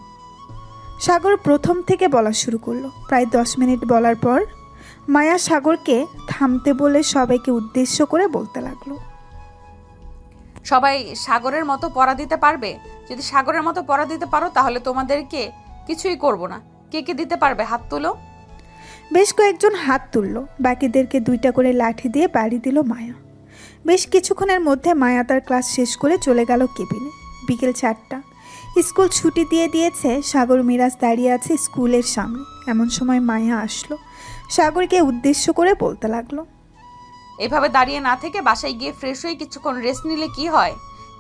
সাগর প্রথম থেকে বলা শুরু করলো। প্রায় 10 মিনিট বলার পর মায়া সাগরকে থামতে বলে সবাইকে উদ্দেশ্য করে বলতে লাগলো, সবাই সাগরের মতো পড়া দিতে পারবে? যদি সাগরের মতো পড়া দিতে পারো তাহলে তোমাদেরকে কিছুই করব না। কে কে দিতে পারবে হাত তুলো। বেশ কয়েকজন হাত তুলল। বাকিদেরকে 2টা করে লাঠি দিয়ে বাড়ি দিল মায়া। বেশ কিছুক্ষণের মধ্যে মায়া তার ক্লাস শেষ করে চলে গেল কেবিনে। বিকেল 4টা, স্কুল ছুটি দিয়ে দিয়েছে। সাগর মিরাজ দাঁড়িয়ে আছে স্কুলের সামনে। এমন সময় মায়া আসলো। সাগরকে উদ্দেশ্য করে বলতে লাগলো, এভাবে দাঁড়িয়ে না থেকে বাসায় গিয়ে ফ্রেশ হয়ে কিছুক্ষণ রেস্ট নিলে কি হয়?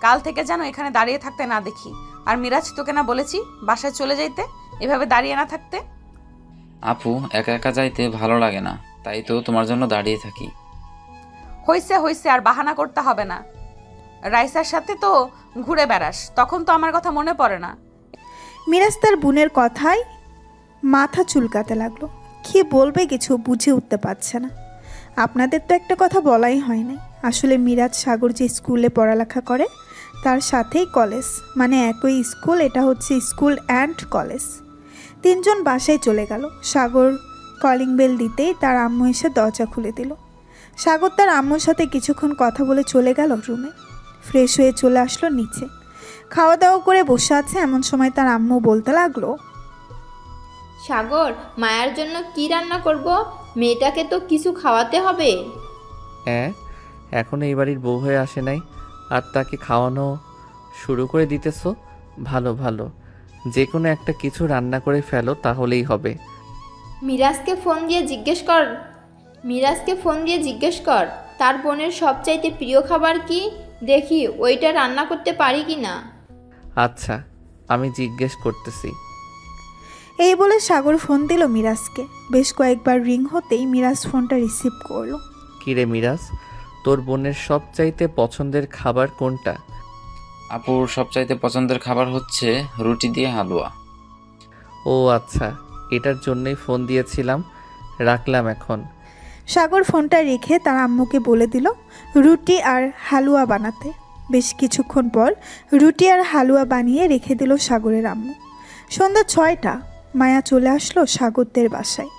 কাল থেকে যেন এখানে দাঁড়িয়ে থাকতে না দেখি। আর মিরাজ, তোকে না বলেছি বাসায় চলে যাইতে, এভাবে দাঁড়িয়ে না থাকতে? আপু, একা একা যাইতে ভালো লাগে না, তাই তো তোমার জন্য দাঁড়িয়ে থাকি। হইছে, আর বাহানা করতে হবে না। রাইসার সাথে তো ঘুরে বেড়াস, তখন তো আমার কথা মনে পড়ে না। মিরাজ তার বোনের কথায় মাথা চুলকাতে লাগলো। কি বলবে কিছু বুঝে উঠতে পারছে না। আপনাদের তো একটা কথা বলাই হয় নাই। আসলে মিরাজ সাগর যে স্কুলে পড়ালেখা করে তার সাথেই কলেজ, মানে একই স্কুল। এটা হচ্ছে স্কুল অ্যান্ড কলেজ। 3 জন বাসায় চলে গেল। সাগর কলিং বেল দিতেই তার আম্মু এসে দরজা খুলে দিল। সাগর তার আম্মুর সাথে কিছুক্ষণ কথা বলে চলে গেল রুমে। ফ্রেশ হয়ে চলে আসলো নিচে। খাওয়া দাওয়া করে বসে আছে এমন সময় তার আম্মু বলতে লাগলো, সাগর, মায়ার জন্য কি রান্না করব? মেয়েটাকে তো কিছু খাওয়াতে হবে। হ্যাঁ, এখনো এই বাড়ির বউ হয়ে আসে নাই আর তাকে খাওয়ানো শুরু করে দিতেছো? ভালো ভালো, যে কোনো একটা কিছু রান্না করে ফেলো, তাহলেই হবে। মিরাজকে ফোন দিয়ে জিজ্ঞেস কর তার বোনের সবচাইতে প্রিয় খাবার কি। দেখি ওইটা রান্না করতে পারি কি না। আচ্ছা, আমি জিজ্ঞেস করতেছি। এই বলে সাগর ফোন দিল মিরাজকে। বেশ কয়েকবার রিং হতেই মিরাজ ফোনটা রিসিভ করলো। কিরে মিরাজ, তোর বোনের সবচাইতে পছন্দের খাবার কোনটা? আপুর সবচাইতে পছন্দের খাবার হচ্ছে রুটি দিয়ে হালুয়া। ও আচ্ছা, এটার জন্যই ফোন দিয়েছিলাম। রাখলাম এখন। সাগর ফোনটা রেখে তার আম্মুকে বলে দিল রুটি আর হালুয়া বানাতে। বেশ কিছুক্ষণ পর রুটি আর হালুয়া বানিয়ে রেখে দিল সাগরের আম্মু। সন্ধ্যা 6টা, মায়া চলে আসলো সাগরদের বাসায়।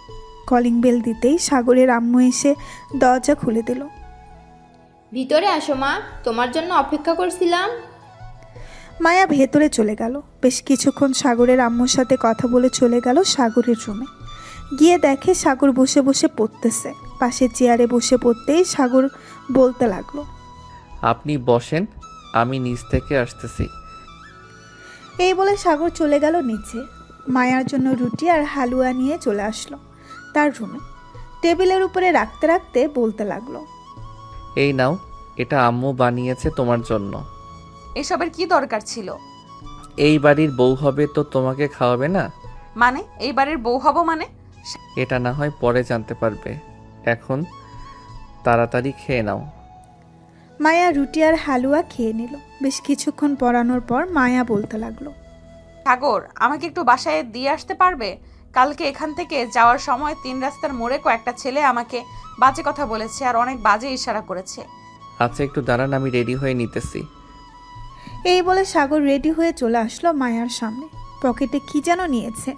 কলিং বেল দিতেই সাগরের আম্মু এসে দরজা খুলে দিল। ভিতরে আসো মা, তোমার জন্য অপেক্ষা করছিলাম। মায়া ভেতরে চলে গেল। বেশ কিছুক্ষণ সাগরের আম্মুর সাথে কথা বলে চলে গেল সাগরের রুমে। গিয়ে দেখে সাগর বসে বসে পড়তেছে। পাশে চেয়ারে বসে পড়তেই সাগর বলতে লাগলো, আপনি বসেন, আমি নিচ থেকে আসতেছি। এই বলে সাগর চলে গেল নিচে। মায়ার জন্য রুটি আর হালুয়া নিয়ে চলে আসলো তার রুমে। টেবিলের উপরে রাখতে রাখতে বলতে লাগলো, এই নাও, এটা আম্মু বানিয়েছে তোমার জন্য। এসবের কি দরকার ছিল? এই বাড়ির বউ হবে তো তোমাকে খাওয়াবে না? মানে এই বাড়ির বউ হব মানে? এটা না হয় পরে জানতে পারবে, এখন তাড়াতাড়ি খেয়ে নাও। মায়া রুটি আর হালুয়া খেয়ে নিল। বেশ কিছুক্ষণ পরানোর পর মায়া বলতে লাগলো, সাগর, আমাকে একটু বাসায় দিয়ে আসতে পারবে? কালকে এখান থেকে যাওয়ার সময় 3 রাস্তার মোড়ে কয়েকটা ছেলে আমাকে বাজে কথা বলেছে আর অনেক বাজে ইশারা করেছে। আচ্ছা, একটু দাঁড়ান, আমি রেডি হয়ে নিতেছি। এই বলে সাগর রেডি হয়ে চলে আসলো মায়ার সামনে। পকেটে কি যেন নিয়েছে।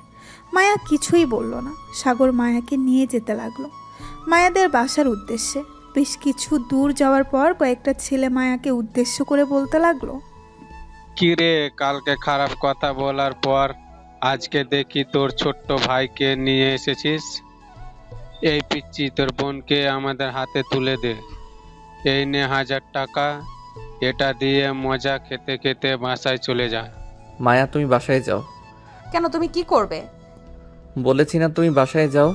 মায়া কিছুই বলল না। সাগর মায়াকে নিয়ে যেতে লাগলো মায়াদের বাসার উদ্দেশ্যে। বেশ কিছু দূর যাওয়ার পর কয়েকটা ছেলে মায়াকে উদ্দেশ্য করে বলতে লাগলো, কিরে, কালকে খারাপ কথা বলার পর আজকে দেখি তোর ছোট্ট ভাইকে নিয়ে এসেছিস। এই পিচ্চি, তোর বোনকে আমাদের হাতে তুলে দে। এই নে 1000 টাকা, এটা দিয়ে মজা খেতে খেতে বাসায় চলে যা। মায়া, তুমি বাসায় যাও। কেন, তুমি কি করবে? বলেছি না তুমি বাসায় যাও।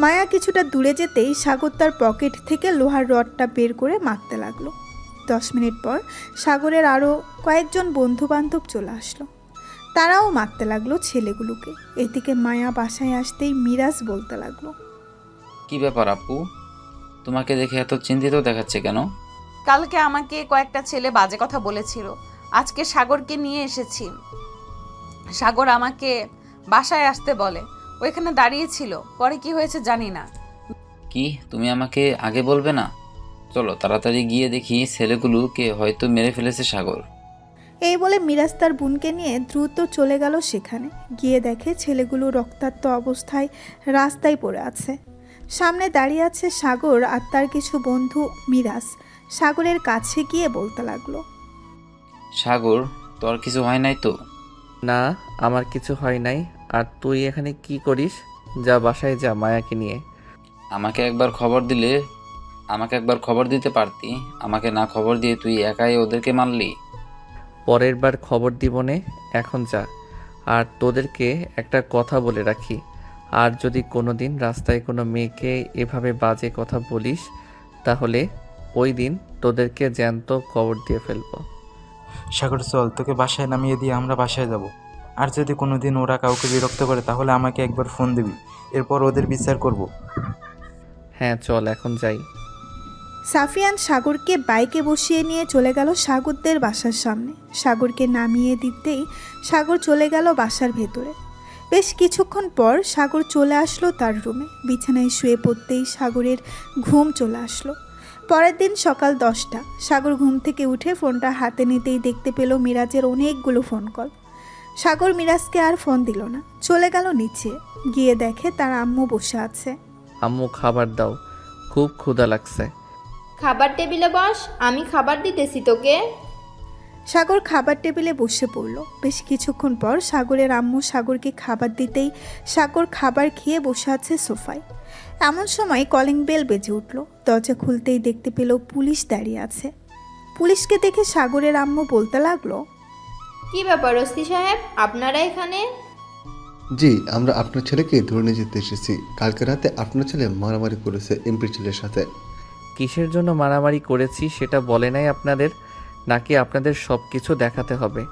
মায়া কিছুটা দূরে যেতেই সাগর তার পকেট থেকে লোহার রডটা বের করে মারতে লাগলো। 10 মিনিট পর সাগরের আরও কয়েকজন বন্ধু বান্ধব চলে আসলো। তারাও মারতে লাগলো ছেলেগুলোকে। এদিকে মায়া বাসায় আসতেই মিরাজ বলতে লাগলো, কি ব্যাপার আপু, তোমাকে দেখে এত চিন্তিত দেখাচ্ছে কেন? কালকে আমাকে কয়েকটা ছেলে বাজে কথা বলেছিল। আজকে সাগরকে নিয়ে এসেছি। সাগর আমাকে বাসায় আসতে বলে, ওইখানে দাঁড়িয়ে ছিল। পরে কি হয়েছে জানি না। কি, তুমি আমাকে আগে বলবে না? চলো তাড়াতাড়ি গিয়ে দেখি ছেলেগুলোকে হয়তো মেরে ফেলেছে সাগর। এই বলে মিরাজ তার বোনকে নিয়ে দ্রুত চলে গেল সেখানে। গিয়ে দেখে ছেলেগুলো রক্তাক্ত অবস্থায় রাস্তায় পড়ে আছে। সামনে দাঁড়িয়ে আছে সাগর আর তার কিছু বন্ধু। মিরাজ সাগরের কাছে গিয়ে বলতে লাগলো, সাগর, তোর কিছু হয় নাই তো? না, আমার কিছু হয় নাই। আর তুই এখানে কি করিস? যা, বাসায় যা মায়াকে নিয়ে। আমাকে একবার খবর দিতে পারতি। আমাকে না খবর দিয়ে তুই একাই ওদেরকে মারলি। পরের বার খবর দিবনে, এখন যা। আর তোদেরকে একটা কথা বলে রাখি, আর যদি কোনোদিন রাস্তায় কোনো মেয়েকে এভাবে বাজে কথা বলিস, তাহলে ওই দিন তোদেরকে জ্যান্ত কবর দিয়ে ফেলবো। সাগর, চল, তোকে বাসায় নামিয়ে দিয়ে আমরা বাসায় যাব। আর যদি কোনোদিন ওরা কাউকে বিরক্ত করে তাহলে আমাকে একবার ফোন দিবি, এরপর ওদের বিচার করব। হ্যাঁ চল, এখন যাই। সাফিয়ান সাগরকে বাইকে বসিয়ে নিয়ে চলে গেল সাগরদের বাসার সামনে। সাগরকে নামিয়ে দিতেই সাগর চলে গেল বাসার ভেতরে। বেশ কিছুক্ষণ পর সাগর চলে আসলো তার রুমে। বিছানায় শুয়ে পড়তেই সাগরের ঘুম চলে আসলো। পরের দিন সকাল 10টা। সাগর ঘুম থেকে উঠে ফোনটা হাতে নিতেই দেখতে পেল মিরাজের অনেকগুলো ফোন কল। সাগর মিরাজকে আর ফোন দিল না, চলে গেল নিচে। গিয়ে দেখে তার আম্মু বসে আছে। আম্মু, খাবার দাও, খুব ক্ষুধা লাগছে। খাবার টেবিলে বস, আমি খাবার দিতেছি তোকে। সাগর খাবার টেবিলে বসে পড়ল। বেশ কিছুক্ষণ পর সাগরের আম্মু সাগরকে খাবার দিতেই সাগর খাবার খেয়ে বসে আছে সোফায়। এমন সময় কলিং বেল বেজে উঠল। দরজা খুলতেই দেখতে পেল পুলিশ দাঁড়িয়ে আছে। পুলিশকে দেখে সাগরের আম্মু বলতে লাগলো, কি ব্যাপার ওসি সাহেব, আপনারা এখানে? জি, আমরা আপনার ছেলেকে ধরে নিয়ে যেতে এসেছি। কালকে রাতে আপনার ছেলে মারামারি করেছে এমপি ছেলের সাথে। কিসের জন্য মারামারি করেছি সেটা বলে নাই আপনাদের? নাকি আপনাদের সব কিছু দেখাতে হবে?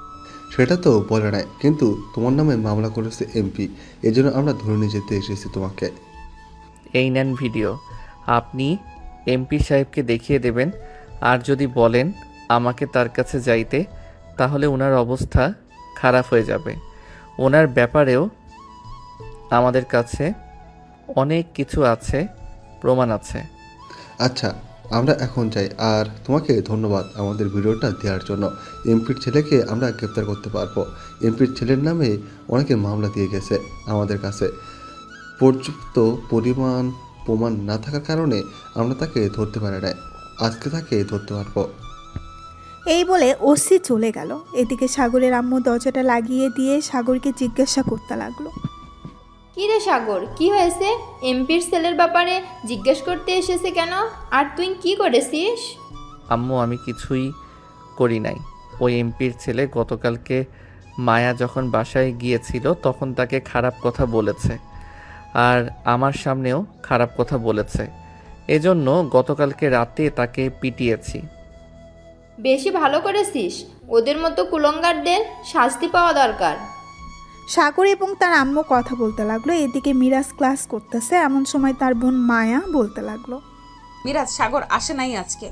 সেটা তো বলে নাই, কিন্তু তোমার নামে মামলা করেছে এমপি, এজন্য আমরা ধরে নিয়ে যেতে এসেছি তোমাকে। এই নেন ভিডিও, আপনি এমপি সাহেবকে দেখিয়ে দেবেন। আর যদি বলেন আমাকে তার কাছে যাইতে, তাহলে ওনার অবস্থা খারাপ হয়ে যাবে। ওনার ব্যাপারেও আমাদের কাছে অনেক কিছু আছে, প্রমাণ আছে। আচ্ছা, আমরা এখন যাই। আর তোমাকে ধন্যবাদ আমাদের ভিডিওটা দেওয়ার জন্য। এমপির ছেলেকে আমরা গ্রেপ্তার করতে পারবো। এমপির ছেলের নামে অনেকে মামলা দিয়ে গেছে আমাদের কাছে। পর্যাপ্ত পরিমাণ প্রমাণ না থাকার কারণে আমরা তাকে ধরতে পারি না। আজকে তাকে ধরতে পারবো। এই বলে ওসি চলে গেল। এদিকে সাগরের আম্মু দরজাটা লাগিয়ে দিয়ে সাগরকে জিজ্ঞাসা করতে লাগলো। কী রে সাগর, কি হয়েছে? এমপির সেলের ব্যাপারে জিজ্ঞেস করতে এসেছে কেন? আর তুই কি করেছিস? আম্মু, আমি কিছুই করি নাই। ওই এমপির ছেলে গতকালকে মায়া যখন বাসায় গিয়েছিল তখন তাকে খারাপ কথা বলেছে, আর আমার সামনেও খারাপ কথা বলেছে। এজন্য গতকালকে রাতে তাকে পিটিয়েছি। বেশি ভালো করেছিস। ওদের মতো কুলঙ্গারদের শাস্তি পাওয়া দরকার। সাগর এবং তার আম্মু কথা বলতে লাগলো। এদিকে মিরাজ ক্লাস করতেছে। এমন সময় তার বোন মায়া বলতে লাগলো। মিরাজ, সাগর আসে নাই আজকে?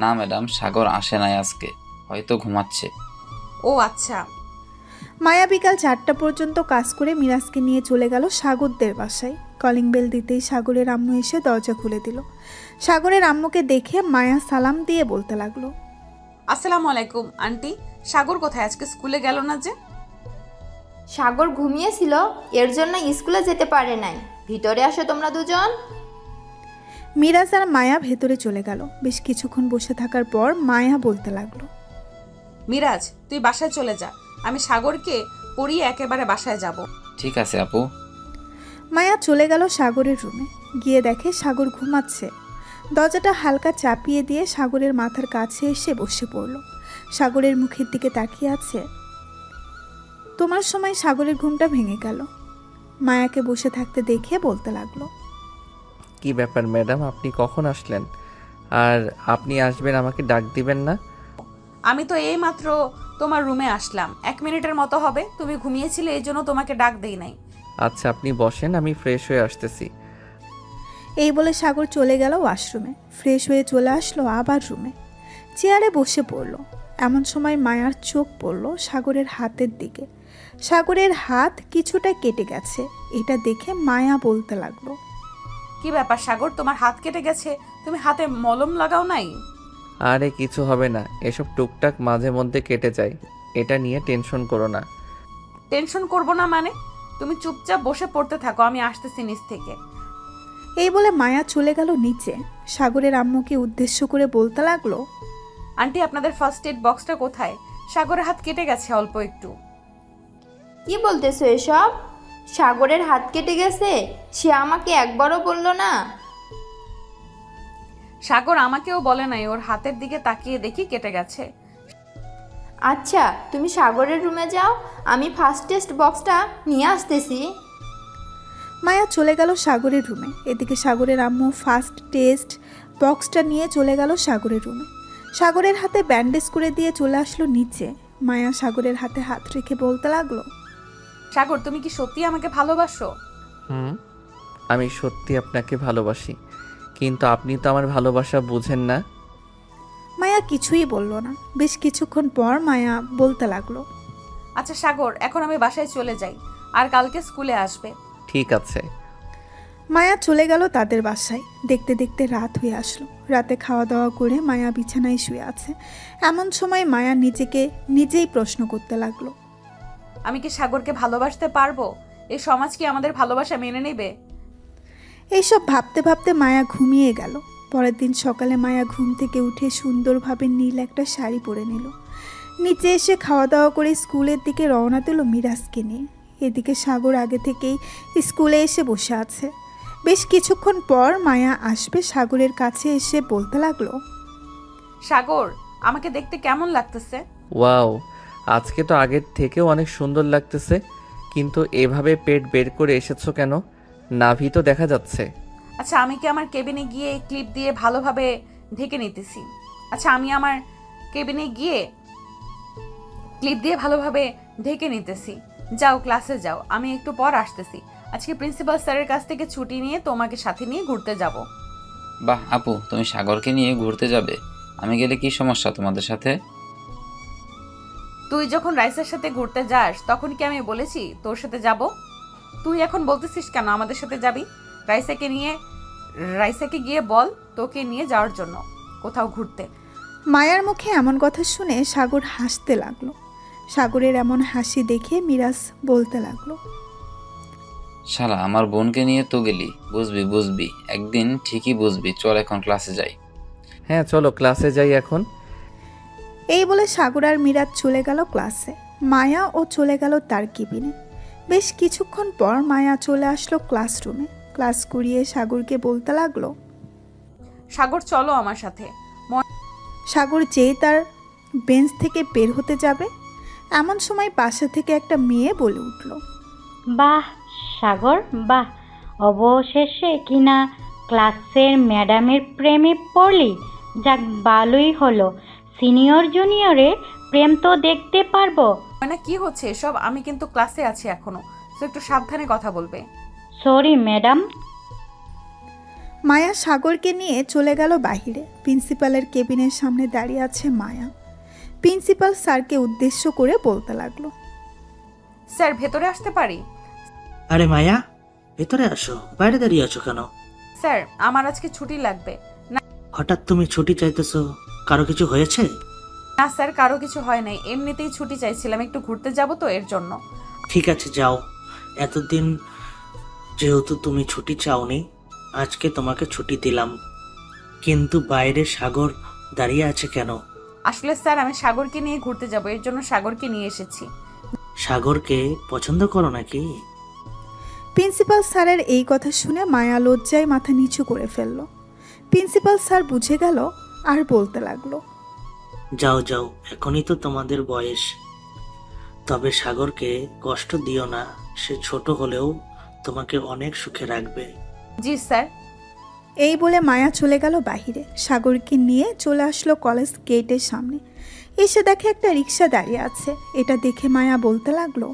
না ম্যাডাম, সাগর আসে নাই আজকে, হয়তো ঘুমাচ্ছে। ও আচ্ছা। মায়া বিকাল 4টা পর্যন্ত কাজ করে মিরাজকে নিয়ে চলে গেল সাগরদের বাসায়। কলিং বেল দিতেই সাগরের আম্মু এসে দরজা খুলে দিল। সাগরের আম্মুকে দেখে মায়া সালাম দিয়ে বলতে লাগলো। আসসালামু আলাইকুম আন্টি। সাগর কোথায়? আজকে স্কুলে গেল না যে? সাগর ঘুমিয়েছিল, এর জন্য স্কুলে যেতে পারে নাই। ভিতরে আসো তোমরা দুজন। মিরাজ আর মায়া ভেতরে চলে গেল। বেশ কিছুক্ষণ বসে থাকার পর মায়া বলতে লাগলো। মিরাজ, তুই বাসায় চলে যা, আমি সাগরকে পড়িয়ে একেবারে বাসায় যাব। ঠিক আছে আপু। মায়া চলে গেল সাগরের রুমে। গিয়ে দেখে সাগর ঘুমাচ্ছে। দরজাটা হালকা চাপিয়ে দিয়ে সাগরের মাথার কাছে এসে বসে পড়ল। সাগরের মুখের দিকে তাকিয়ে আছে। তোমার সময় সাগরের ঘুমটা ভেঙে গেল। মায়াকে বসে থাকতে দেখে বলতে লাগলো। কি ব্যাপার ম্যাডাম, আপনি কখন আসলেন? আর আপনি আসবেন, আমাকে ডাক দিবেন না? আমি তো এই মাত্র তোমার রুমে আসলাম, 1 মিনিটের মতো হবে। তুমি ঘুমিয়েছিলে, এই জন্য তোমাকে ডাক দেই নাই। আচ্ছা, আপনি বসেন, আমি ফ্রেশ হয়ে আসতেছি। এই বলে সাগর চলে গেল ওয়াশরুমে। ফ্রেশ হয়ে চলে আসলো আবার রুমে। চেয়ারে বসে পড়ল। এমন সময় মায়ার চোখ পড়ল সাগরের হাতের দিকে। সাগরের হাত কিছুটা কেটে গেছে। এটা দেখে মায়া বলতে লাগলো। কি ব্যাপার সাগর, তোমার হাত কেটে গেছে? তুমি হাতে মলম লাগাও নাই? আরে কিছু হবে না, এসব টুকটাক মাঝে মধ্যে কেটে যায়, এটা নিয়ে টেনশন করো না। টেনশন করব না মানে? তুমি চুপচাপ বসে পড়তে থাকো, আমি আসতেছি নিচ থেকে। এই বলে মায়া চলে গেল নিচে। সাগরের আম্মুকে উদ্দেশ্য করে বলতে লাগলো। আন্টি, আপনাদের ফার্স্ট এড বক্সটা কোথায়? সাগরের হাত কেটে গেছে অল্প একটু। কি বলতেছো এসব? সাগরের হাত কেটে গেছে? সে আমাকে একবারও বললো না। সাগর আমাকেও বলে নাই, ওর হাতের দিকে তাকিয়ে দেখি কেটে গেছে। আচ্ছা, তুমি সাগরের রুমে যাও, আমি ফার্স্ট টেস্ট বক্সটা নিয়ে আসতেছি। মায়া চলে গেল সাগরের রুমে। এদিকে সাগরের আম্মু ফার্স্ট টেস্ট বক্সটা নিয়ে চলে গেল সাগরের রুমে। সাগরের হাতে ব্যান্ডেজ করে দিয়ে চলে আসলো নিচে। মায়া সাগরের হাতে হাত রেখে বলতে লাগলো। সাগর, তুমি কি সত্যি আমাকে ভালোবাসো? আমি সত্যি আপনাকে ভালোবাসি, কিন্তু আপনি তো আমার ভালোবাসা বুঝেন না। মায়া কিছুই বলল না। বেশ কিছুক্ষণ পর মায়া বলতে লাগলো। আচ্ছা সাগর, এখন আমি বাসায় চলে যাই, আর কালকে স্কুলে আসবে। ঠিক আছে। মায়া চলে গেল তাদের বাসায়। দেখতে দেখতে রাত হয়ে আসলো। রাতে খাওয়া দাওয়া করে মায়া বিছানায় শুয়ে আছে। এমন সময় মায়া নিজেকে নিজেই প্রশ্ন করতে লাগলো। আমি কি সাগরকে ভালোবাসতে পারবো? এই সমাজ কি আমাদের ভালোবাসা মেনে নেবে? এইসব ভাবতে ভাবতে মায়া ঘুমিয়ে গেল। পরের দিন সকালে মায়া ঘুম থেকে উঠে সুন্দরভাবে নীল একটা শাড়ি পরে নিল। নিচে এসে খাওয়া দাওয়া করে স্কুলের দিকে রওনা দিল মিরাজকে নিয়ে। এদিকে সাগর আগে থেকেই স্কুলে এসে বসে আছে। বেশ কিছুক্ষণ পর মায়া আসবে সাগরের কাছে এসে বলতে লাগলো। সাগর, আমাকে দেখতে কেমন লাগতেছে? ওয়াও, আজকে তো আগের থেকেও অনেক সুন্দর লাগতেছে, কিন্তু এভাবে পেট বের করে এসেছো কেন? নাভি তো দেখা যাচ্ছে। আচ্ছা, আমি কি আমার কেবিনে গিয়ে ক্লিপ দিয়ে ভালোভাবে ঢেকে নিতেছি? আচ্ছা, আমি আমার কেবিনে গিয়ে ক্লিপ দিয়ে ভালোভাবে ঢেকে নিতেছি। যাও ক্লাসে যাও, আমি একটু পর আসতেছি। আজকে প্রিন্সিপাল স্যারের কাছ থেকে ছুটি নিয়ে তোমাকে সাথে নিয়ে ঘুরতে যাব। বাহ আপু, তুমি সাগরকে নিয়ে ঘুরতে যাবে? আমি গেলে কি সমস্যা তোমাদের সাথে? তুই যখন রাইসার সাথে ঘুরতে যাস তখন কি আমি বলেছি তোর সাথে যাব? তুই এখন বলতেছিস কেন আমাদের সাথে যাবি? রাইসাকে গিয়ে বল তোকে নিয়ে যাওয়ার জন্য কোথাও ঘুরতে। মায়ার মুখে এমন কথা শুনে সাগর হাসতে লাগলো। সাগরের এমন হাসি দেখে মিরাজ বলতে লাগলো, শালা, আমার বোনকে নিয়ে তো গেলি, বুঝবি একদিন ঠিকই বুঝবি। চল এখন ক্লাসে যাই। হ্যাঁ চলো ক্লাসে যাই এখন। এই বলে সাগর আর মিরাজ চলে গেল ক্লাসে। মায়া ও চলে গেল তার কেবিনে। বেশ কিছুক্ষণ পর মায়া চলে আসলো ক্লাসরুমে। ক্লাস করিয়ে সাগরকে বলতে লাগলো, সাগর চলো আমার সাথে। সাগর যেই তার বেঞ্চ থেকে বের হতে যাবে এমন সময় পাশে থেকে একটা মেয়ে বলে উঠল, বাহ সাগর বাহ, অবশেষে কিনা ক্লাসের ম্যাডামের প্রেমে পড়লি। যাক ভালোই হলো, সিনিয়র জুনিয়রের প্রেম তো দেখতে পারবো। না কি হচ্ছে এসব? আমি কিন্তু ক্লাসে আছি এখনো, তো একটু সাবধানে কথা বলবে। Sorry madam. মায়া সাগরকে নিয়ে চলে গেল বাহিরে। প্রিন্সিপালের কেবিনের সামনে দাঁড়িয়ে আছে মায়া। প্রিন্সিপাল স্যারকে উদ্দেশ্য করে বলতে লাগলো, স্যার ভেতরে আসতে পারি? আরে মায়া, ভেতরে আসো, বাইরে দাঁড়িয়ে আছো কেন? স্যার আমার আজকে ছুটি লাগবে। হঠাৎ তুমি ছুটি চাইতেছো, কারো কিছু হয়েছে? না স্যার, কারো কিছু হয় নাই, এমনিতেই ছুটি চাইছিলাম, একটু ঘুরতে যাব তো এর জন্য। ঠিক আছে যাও, এতদিন যেহেতু তুমি ছুটি চাওনি আজকে তোমাকে ছুটি দিলাম, কিন্তু বাইরে সাগর দাঁড়িয়ে আছে কেন? আসলে স্যার আমি সাগরকে নিয়ে ঘুরতে যাব, এর জন্য সাগরকে নিয়ে এসেছি। সাগরকে পছন্দ করো নাকি? প্রিন্সিপাল স্যারের এই কথা শুনে মায়া লজ্জায় মাথা নিচু করে ফেলল। প্রিন্সিপাল স্যার বুঝে গেল আর বলতে লাগলো, যাও যাও, এখনই তো তোমাদের বয়স, তবে সাগরকে কষ্ট দিও না, সে ছোট হলেও তোমাকে অনেক সুখে রাখবে। জি স্যার। এই বলে মায়া চলে গেল বাহিরে। সাগরকে নিয়ে চলে আসলো কলেজ গেটের সামনে। এসে দেখে একটা রিক্সা দাঁড়িয়ে আছে। এটা দেখে মায়া বলতে লাগলো,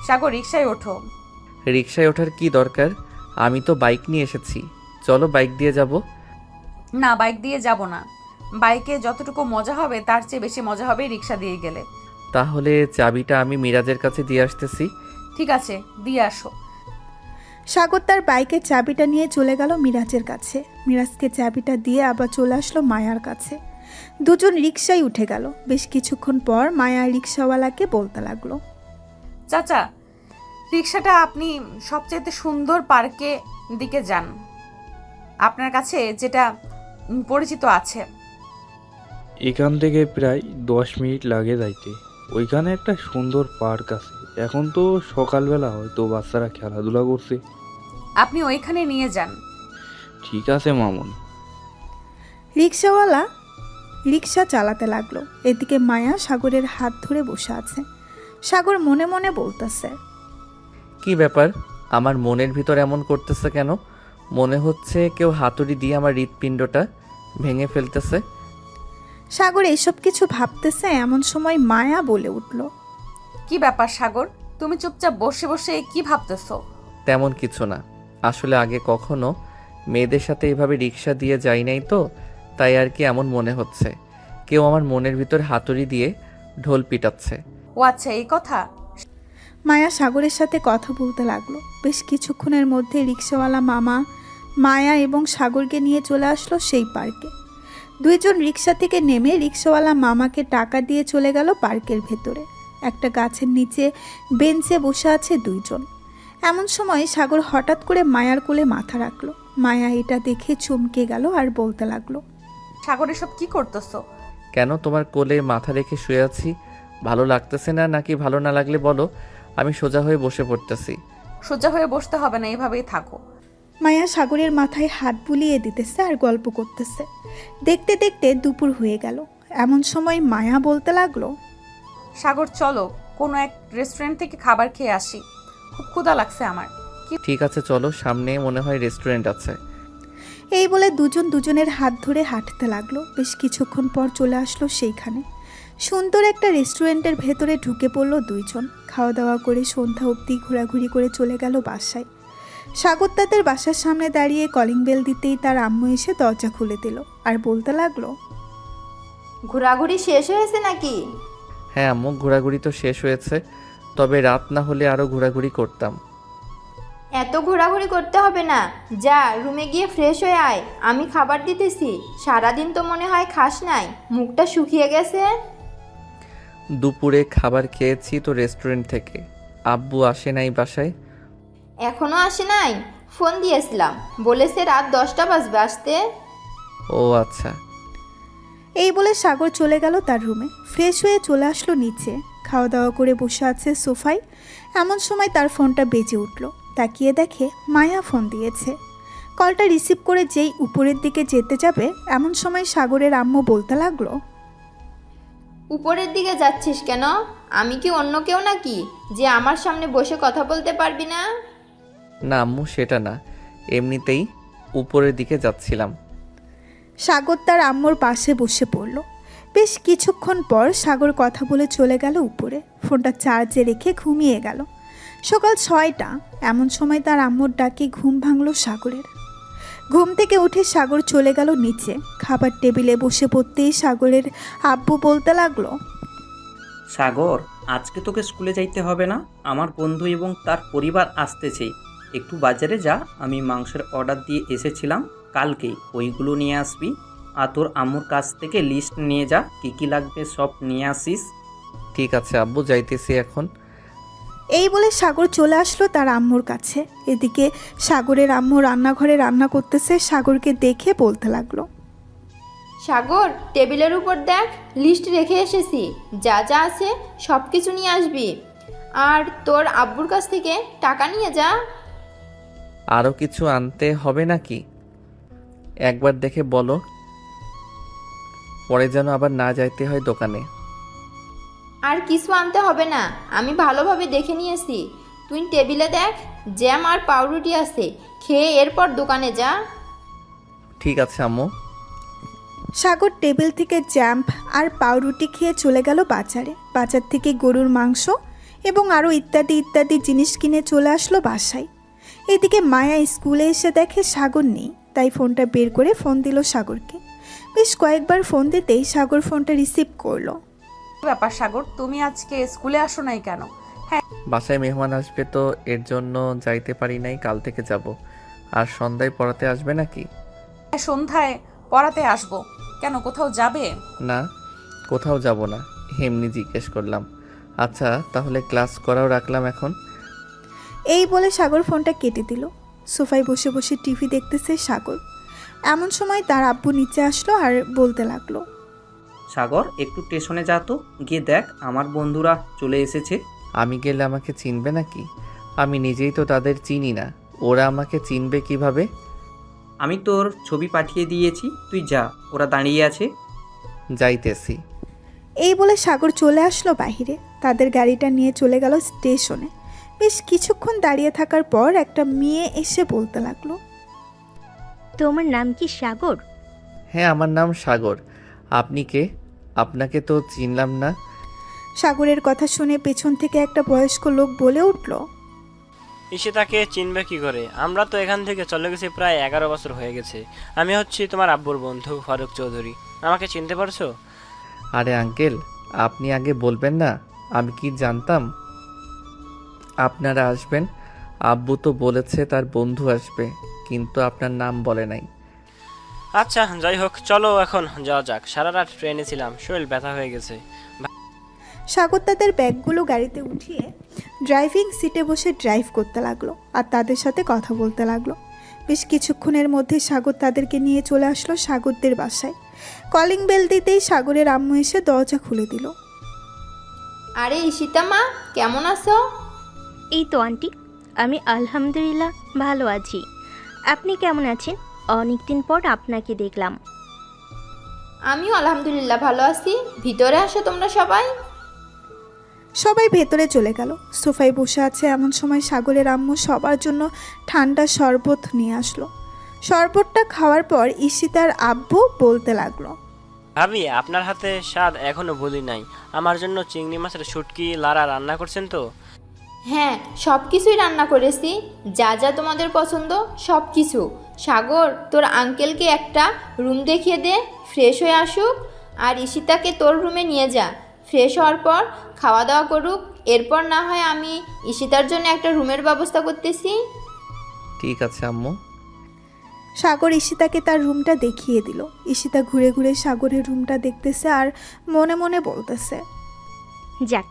সাগর রিক্সায় ওঠো। রিক্সায় ওঠার কি দরকার? আমি তো বাইক নিয়ে এসেছি, চলো বাইক দিয়ে যাব। না বাইক দিয়ে যাব না, বাইকে যতটুকু মজা হবে তার চেয়ে বেশি মজা হবে রিক্সা দিয়ে গেলে। তাহলে চাবিটা আমি মিরাজের কাছে দিয়ে আসতেছি। ঠিক আছে, দিয়ে আসো। সাগর তার বাইকের চাবিটা নিয়ে চলে গেল মিরাজের কাছে। মিরাজকে চাবিটা দিয়ে আবার চলে আসলো মায়ার কাছে। দুজন রিক্সায় উঠে গেল। বেশ কিছুক্ষণ পর মায়া রিক্সাওয়ালাকে বলতে লাগলো, চাচা রিক্সাটা আপনি সবচেয়ে সুন্দর পার্কে দিকে যান, আপনার কাছে যেটা পরিচিত আছে। এখান থেকে প্রায় 10 মিনিট লাগে যাইতে। ওইখানে একটা সুন্দর পার্ক আছে, এখন তো সকালবেলা হয়তো বাচ্চারা খেলাধুলা করছে। আপনি ওইখানে নিয়ে যান। ঠিক আছে মামুন। রিক্সাওয়ালা রিক্সা চালাতে লাগলো। এদিকে মায়া সাগরের হাত ধরে বসে আছে। সাগর মনে মনে বলতেছে, কি ব্যাপার, আমার মনের ভিতর এমন করতেছে কেন? মনে হচ্ছে কেউ হাতুড়ি দিয়ে আমার হৃৎপিণ্ডটা ভেঙে ফেলতেছে। সাগর এসব কিছু ভাবতেছে এমন সময় মায়া বলে উঠল, কি ব্যাপার সাগর, তুমি চুপচাপ বসে বসে কি ভাবতেছো? তেমন কিছু না, আসলে আগে কখনো মেয়েদের সাথে এইভাবে রিক্সা দিয়ে যাই নাই তো, তাই আর কি এমন মনে হচ্ছে কেউ আমার মনের ভিতর হাতুড়ি দিয়ে ঢোল পিটাচ্ছে। ও আচ্ছা এই কথা। মায়া সাগরের সাথে কথা বলতে লাগলো। বেশ কিছুক্ষণের মধ্যে রিক্সাওয়ালা মামা মায়া এবং সাগরকে নিয়ে চলে আসলো সেই পার্কে। দুইজন রিক্সা থেকে নেমে রিক্সাওয়ালা মামাকে টাকা দিয়ে চলে গেল পার্কের ভেতরে। একটা গাছের নিচে বেঞ্চে বসে আছে দুইজন। এমন সময় সাগর হঠাৎ করে মায়ার কোলে মাথা রাখলো। মায়া এটা দেখে চমকে গেল আর বলতে লাগলো, সাগর এসব কি করতেছো? কেন, তোমার কোলে মাথা রেখে শুয়ে আছি, ভালো লাগতেছে না নাকি? ভালো না লাগলে বলো, আমি সোজা হয়ে বসে পড়তেছি। সোজা হয়ে বসতে হবে না, এভাবেই থাকো। মায়া সাগরের মাথায় হাত বুলিয়ে দিতেছে আর গল্প করতেছে। দেখতে দেখতে দুপুর হয়ে গেল। এমন সময় মায়া বলতে লাগলো, সাগর চলো কোনো এক রেস্টুরেন্ট থেকে খাবার খেয়ে আসি, খুব ক্ষুধা লাগছে আমার। ঠিক আছে চলো, সামনে মনে হয় রেস্টুরেন্ট আছে। এই বলে দুজন দুজনের হাত ধরে হাঁটতে লাগলো। বেশ কিছুক্ষণ পর চলে আসলো সেইখানে। সুন্দর একটা রেস্টুরেন্টের ভেতরে ঢুকে পড়লো দুইজন। খাওয়া দাওয়া করে সন্ধ্যা অবধি ঘোরাঘুরি করে চলে গেল বাসায়। সাগর তাদের বাসার সামনে দাঁড়িয়ে কলিং বেল দিতেই তার আম্মু এসে দরজা খুলে দিল আর বলতে লাগলো, ঘোরাঘুরি শেষ হয়েছে নাকি? হ্যাঁ আম্মু, ঘোরাঘুরি তো শেষ হয়েছে, তবে রাত না হলে আরও ঘোরাঘুরি করতাম। এত ঘোরাঘুরি করতে হবে না, যা রুমে গিয়ে ফ্রেশ হয়ে আয়, আমি খাবার দিতেছি। সারাদিন তো মনে হয় খাস নাই, মুখটা শুকিয়ে গেছে। দুপুরে খাবার খেয়েছি তো রেস্টুরেন্ট থেকে। আব্বু আসে নাই বাসায়? এখনো আসে নাই, ফোন দিয়েছিলাম, বলেছে রাত 10টা বাজবে আসতে। ও আচ্ছা। এই বলে সাগর চলে গেল তার রুমে। ফ্রেশ হয়ে চলে আসলো নিচে। খাওয়া দাওয়া করে বসে আছে সোফায়। এমন সময় তার ফোনটা বেজে উঠল। তাকিয়ে দেখে মায়া ফোন দিয়েছে। কলটা রিসিভ করে যেই উপরের দিকে যেতে যাবে এমন সময় সাগরের আম্মু বলতে লাগলো, উপরের দিকে যাচ্ছিস কেন? আমি কি অন্য কেউ নাকি যে আমার সামনে বসে কথা বলতে পারবি না? না আম্মু, সেটা না, এমনিতেই উপরের দিকে যাচ্ছিলাম। সাগর তার আম্মুর পাশে বসে পড়ল। বেশ কিছুক্ষণ পর সাগর কথা বলে চলে গেল উপরে। ফোনটা চার্জে রেখে ঘুমিয়ে গেল। সকাল 6টা এমন সময় তার আম্মুর ডাকে ঘুম ভাঙল সাগরের। ঘুম থেকে উঠে সাগর চলে গেল নিচে। খাবার টেবিলে বসে পড়তেই সাগরের আব্বু বলতে লাগলো, সাগর, আজকে তোকে স্কুলে যাইতে হবে না, আমার বন্ধু এবং তার পরিবার আসতেছে। একটু বাজারে যা, আমি মাংসের অর্ডার দিয়ে এসেছিলাম কালকে, ওইগুলো নিয়ে আসবি। আর তোর আম্মুর কাছ থেকে লিস্ট নিয়ে যা, কী কী লাগবে সব নিয়ে আসিস। ঠিক আছে আব্বু, যাইতেছি এখন। এই বলে সাগর চলে আসলো তার আম্মুর কাছে। এদিকে সাগরের আম্মু রান্নাঘরে রান্না করতেছে। সাগরকে দেখে বলতে লাগলো, সাগর, টেবিলের উপর দেখ, লিস্ট রেখে এসেছি, যা যা আছে সব কিছু নিয়ে আসবি। আর তোর আব্বুর কাছ থেকে টাকা নিয়ে যা। আরও কিছু আনতে হবে নাকি? একবার দেখে বলো, পরে যেন আবার না যাইতে হয় দোকানে। আর কিছু আনতে হবে না, আমি ভালোভাবে দেখে নিয়েছি। তুই টেবিলে দেখ, জ্যাম আর পাউরুটি আছে, খেয়ে এরপর দোকানে যা। ঠিক আছে আম্মু। সাগর টেবিল থেকে জ্যাম আর পাউরুটি খেয়ে চলে গেল বাজারে। বাজার থেকে গরুর মাংস এবং আরও ইত্যাদি ইত্যাদি জিনিস কিনে চলে আসলো বাসায়। এদিকে মায়া স্কুলে এসে দেখে সাগর নেই, তাই ফোনটা বের করে ফোন দিল সাগরকে। বেশ কয়েকবার ফোন দিতেই সাগর ফোনটা রিসিভ করলো। ব্যাপার সাগর, তুমি আজকে স্কুলে আসো নাই কেন? হ্যাঁ, বাসায় মেহমান আসবে তো এর জন্য যাইতে পারি নাই, কাল থেকে যাব। আর সন্ধ্যায় পড়াতে আসবে নাকি? সন্ধ্যায় পড়াতে আসবো। কেন, কোথাও যাবে? না, কোথাও যাব না, এমনি জিজ্ঞেস করলাম। আচ্ছা তাহলে ক্লাস করাও রাখলাম এখন। এই বলে সাগর ফোনটা কেটে দিল। সোফায় বসে বসে টিভি দেখতেছে সাগর। এমন সময় তার আব্বু নিচে আসলো আর বলতে লাগলো, সাগর, একটু স্টেশনে যা তো, গিয়ে দেখ আমার বন্ধুরা চলে এসেছে। আমি গেলে আমাকে চিনবে নাকি? আমি নিজেই তো তাদের চিনি না, ওরা আমাকে চিনবে কিভাবে? আমি তোর ছবি পাঠিয়ে দিয়েছি, তুই যা, ওরা দাঁড়িয়ে আছে। যাইতেছি। এই বলে সাগর চলে আসলো বাহিরে। তাদের গাড়িটা নিয়ে চলে গেল স্টেশনে। বেশ কিছুক্ষণ দাঁড়িয়ে থাকার পর একটা মেয়ে এসে বলতে লাগলো, তোমার নাম কি সাগর? হ্যাঁ আমার নাম সাগর। আপনি কে? আপনাকে তো চিনলাম না। সাগরের কথা শুনে পেছন থেকে একটা বয়স্ক লোক বলে উঠল, ঈশিতাকে চিনবে কি করে? আমরা তো এখান থেকে চলে গেছি প্রায় 11 বছর হয়ে গেছে। আমি হচ্ছি তোমার আব্বুর বন্ধু ফারুক চৌধুরী। আমাকে চিনতে পারছো? আরে আঙ্কেল, আপনি আগে বলবেন না, আমি কি জানতাম আপনারা আসবেন? আব্বু তো বলেছে তার বন্ধু আসবে, কিন্তু আপনার নাম বলে নাই। আচ্ছা যাই হোক, চলো এখন যাওয়া যাক, সারা রাত ট্রেনে ছিলাম, শরীর ব্যথা হয়ে গেছে। সাগর তাদের ব্যাগগুলো গাড়িতে উঠিয়ে ড্রাইভিং সিটে বসে ড্রাইভ করতে লাগলো আর তাদের সাথে কথা বলতে লাগলো। বেশ কিছুক্ষণের মধ্যে সাগর তাদেরকে নিয়ে চলে আসলো সাগরদের বাসায়। কলিং বেল দিতেই সাগরের আম্মু এসে দরজা খুলে দিল। আরে ঈশিতা মা, কেমন আছো? এই তো আন্টি, আমি আলহামদুলিল্লাহ ভালো আছি। আপনি কেমন আছেন? অনেকদিন পর আপনাকে দেখলাম। আমিও আলহামদুলিল্লাহ ভালো আছি। ভিতরে আসো তোমরা সবাই। সবাই ভেতরে চলে গেল। সোফায় বসে আছে এমন সময় সাগরের আম্মু সবার জন্য ঠান্ডা শরবত নিয়ে আসলো। শরবতটা খাওয়ার পর ঈশিতার আব্বু বলতে লাগলো, ভাবি আপনার হাতে স্বাদ এখনো ভুলি নাই। আমার জন্য চিংড়ি মাছের শুটকি লারা রান্না করছেন তো? হ্যাঁ, সব কিছুই রান্না করেছি, যা যা তোমাদের পছন্দ সব কিছু। সাগর, তোর আঙ্কেলকে একটা রুম দেখিয়ে দে, ফ্রেশ হয়ে আসুক। আর ঈশিতাকে তোর রুমে নিয়ে যা, ফ্রেশ হওয়ার পর খাওয়া দাওয়া করুক। এরপর না হয় আমি ঈশিতার জন্য একটা রুমের ব্যবস্থা করতেছি। ঠিক আছে আম্মু। সাগর ঈশিতাকে তার রুমটা দেখিয়ে দিল। ঈশিতা ঘুরে ঘুরে সাগরের রুমটা দেখতেছে আর মনে মনে বলতেছে, যাক,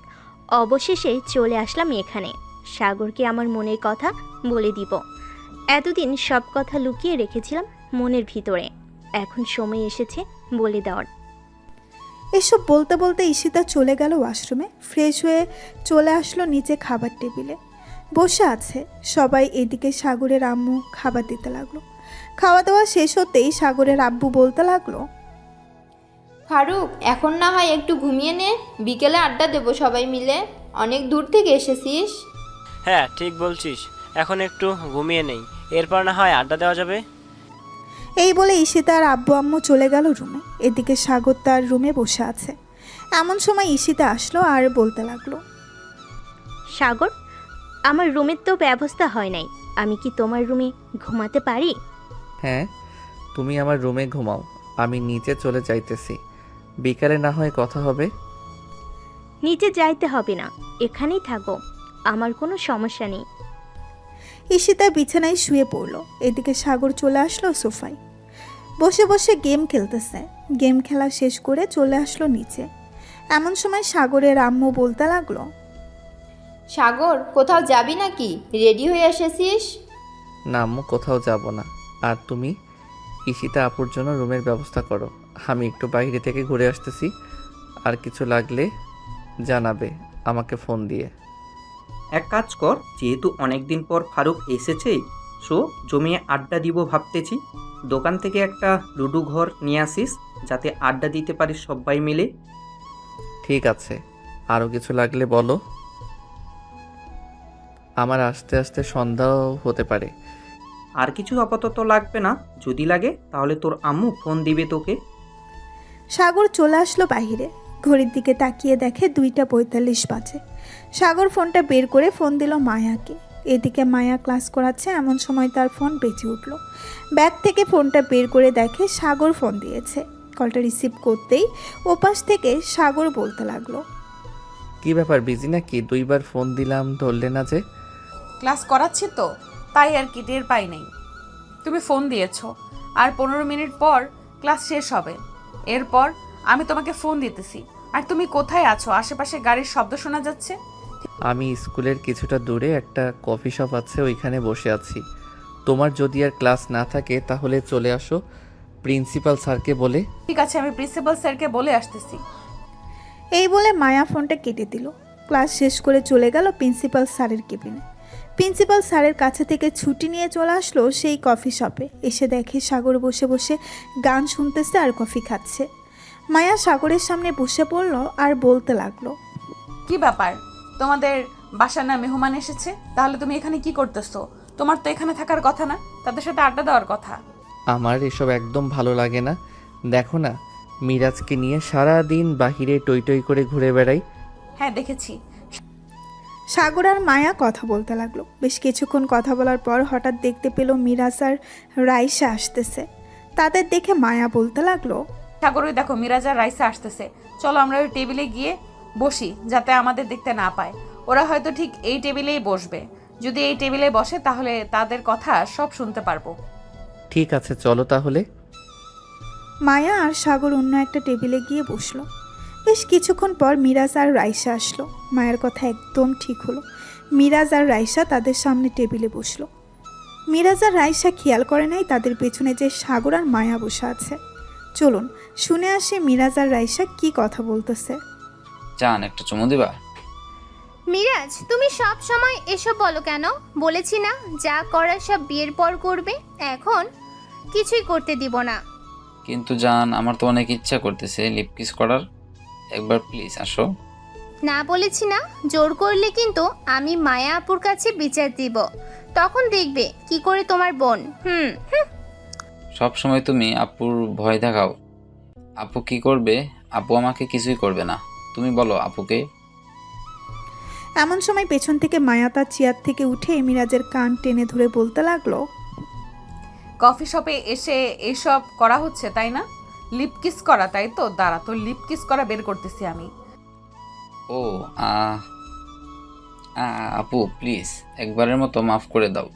অবশেষে চলে আসলাম এখানে। সাগরকে আমার মনের কথা বলে দিব। এতদিন সব কথা লুকিয়ে রেখেছিলাম মনের ভিতরে, এখন সময় এসেছে বলে দেওয়ার। এসব বলতে বলতে ঈশিতা চলে গেল ওয়াশরুমে। ফ্রেশ হয়ে চলে আসলো নিচে খাবার টেবিলে বসে আছে সবাই। এদিকে সাগরের আম্মু খাবার দিতে লাগলো। খাওয়া দাওয়া শেষ হতেই সাগরের আব্বু বলতে লাগলো, ফারুক, এখন না হয় একটু ঘুমিয়ে নে, বিকেলে আড্ডা দেবো সবাই মিলে, অনেক দূর থেকে এসেছিস। হ্যাঁ ঠিক বলছিস, এখন একটু ঘুমিয়ে নেই, এরপর না হয় আড্ডা দেওয়া যাবে। এই বলে ঈশিতা আর আব্বু আম্মু চলে গেল রুমে। এদিকে সাগর তার রুমে বসে আছে। এমন সময় ঈশিতা আসলো আর বলতে লাগলো, সাগর, আমার রুমের তো ব্যবস্থা হয় নাই, আমি কি তোমার রুমে ঘুমাতে পারি? হ্যাঁ, তুমি আমার রুমে ঘুমাও, আমি নিচে চলে যাইতেছি, বিকালে না হয় কথা হবে। নিচে যাইতে হবে না, এখানেই থাকো, আমার কোনো সমস্যা নেই। ঈশিতা বিছানায় শুয়ে পড়লো। এদিকে সাগর চলে আসলো সোফায়, বসে বসে গেম খেলতেছে। গেম খেলা শেষ করে চলে আসলো নিচে। এমন সময় সাগরের আম্মু বলতে লাগলো, সাগর, কোথাও যাবি নাকি? রেডি হয়ে এসেছিস? না আম্মু, কোথাও যাব না। আর তুমি ঈশিতা আপুর জন্য রুমের ব্যবস্থা করো, আমি একটু বাইরে থেকে ঘুরে আসতেছি। আর কিছু লাগলে জানাবে আমাকে ফোন দিয়ে। এক কাজ কর, যেহেতু অনেক দিন পর ফারুক এসেছে, সো জমিয়ে আড্ডা দিব ভাবতেছি। দোকান থেকে একটা লুডো ঘর নিয়ে আসিস, যাতে আড্ডা দিতে পারিস সবাই মিলে। ঠিক আছে, আরও কিছু লাগলে বলো। আমার আস্তে আস্তে সন্ধ্যাও হতে পারে। আর কিছু আপাতত লাগবে না, যদি লাগে তাহলে তোর আম্মু ফোন দিবে তোকে। সাগর চলে আসলো বাইরে। ঘড়ির দিকে তাকিয়ে দেখে 2:45 বাজে। সাগর ফোনটা বের করে ফোন দিল মায়াকে। এদিকে মায়া ক্লাস করাচ্ছে, এমন সময় তার ফোন বেজে উঠল। ব্যাগ থেকে ফোনটা বের করে দেখে সাগর ফোন দিয়েছে। কলটা রিসিভ করতেই ওপাশ থেকে সাগর বলতে লাগলো, কি ব্যাপার, বিজি নাকি? 2বার ফোন দিলাম, ধরলে না যে? ক্লাস করাচ্ছি তো, তাই আর কি, টের পাই নাই তুমি ফোন দিয়েছো। আর 15 মিনিট পর ক্লাস শেষ হবে, এরপর আমি তোমাকে ফোন দিতেছি। আর তুমি কোথায় আছো? আশেপাশে গাড়ির শব্দ শোনা যাচ্ছে। আমি স্কুলের কিছুটা দূরে একটা কফি শপ আছে, ওইখানে বসে আছি। তোমার যদি আর ক্লাস না থাকে তাহলে চলে আসো, প্রিন্সিপাল স্যারকে বলে। ঠিক আছে, আমি প্রিন্সিপাল স্যারকে বলে আসতেছি। এই বলে মায়া ফোনটা কেটে দিল। ক্লাস শেষ করে চলে গেল প্রিন্সিপাল স্যারের কেবিনে। প্রিন্সিপাল স্যারের কাছে থেকে ছুটি নিয়ে চলে আসলো সেই কফি শপে। এসে দেখে সাগর বসে বসে গান শুনতেছে আর কফি খাচ্ছে। মায়া সাগরের সামনে বসে পড়ল আর বলতে লাগলো, কি ব্যাপার, তোমাদের বাসায় না মেহমান এসেছে? তাহলে তুমি এখানে কি করতেছো? তোমার তো এখানে থাকার কথা না, তাদের সাথে আড্ডা দেওয়ার কথা। আমার এসব একদম ভালো লাগে না। দেখো না, মিরাজকে নিয়ে সারা দিন বাহিরে টই টই করে ঘুরে বেড়াই। হ্যাঁ দেখেছি। সাগর আর মায়া কথা বলতে লাগলো। বেশ কিছুক্ষণ কথা বলার পর হঠাৎ দেখতে পেল মিরাজ আর রাইসা আসতেছে। তাদের দেখে মায়া বলতে লাগলো, সাগরই দেখো, মিরাজ আর রাইসা আসতেছে, চলো আমরা ওই টেবিলে গিয়ে বসি, যাতে আমাদের দেখতে না পায়। ওরা হয়তো ঠিক এই টেবিলেই বসবে, যদি এই টেবিলে বসে তাহলে তাদের কথা সব শুনতে পারবো। ঠিক আছে, চলো তাহলে। মায়া আর সাগর অন্য একটা টেবিলে গিয়ে বসলো। বেশ কিছুক্ষণ পর মিরাজ আর রাইসা আসলো। মায়ের কথা একদম ঠিক হলো। মিরাজ আর রাইসা তাদের সামনে টেবিলে বসলো। মিরাজ আর রাইসা খেয়াল করে নাই তাদের পেছনে যে সাগর আর মায়া বসে আছে। চলুন শুনে আসি মিরাজ আর রাইসা কি কথা বলতেছে। জান, একটা চুমু দিবা? মিরাজ, তুমি সব সময় এসব বলো কেন? বলেছি না যা করার সব বিয়ের পর করবে, এখন কিছুই করতে দিব না। কিন্তু জান, আমার তো অনেক ইচ্ছা করতেছে লিপ কিস করার, একবার প্লিজ আসো। না বলেছি না? জোর করলে কিন্তু আমি মায়া আপুর কাছে বিচার দিব, তখন দেখবে কি করে তোমার বোন। সব সময় তুমি আপুর ভয় দেখাও। আপু কি করবে? আপু আমাকে কিছুই করবে না। তুমি বলো আপুকে। এমন সময় পেছন থেকে মায়া তার চেয়ার থেকে উঠে মিরাজের কান টেনে ধরে বলতে লাগলো, কফি শপে এসে এইসব করা হচ্ছে তাই না? লিপ কিস করা, তাই তো? দাঁড়া, তো লিপ কিস করা বের করতেছি আমি। ও আপু প্লিজ একবারের মতো মাফ করে দাও।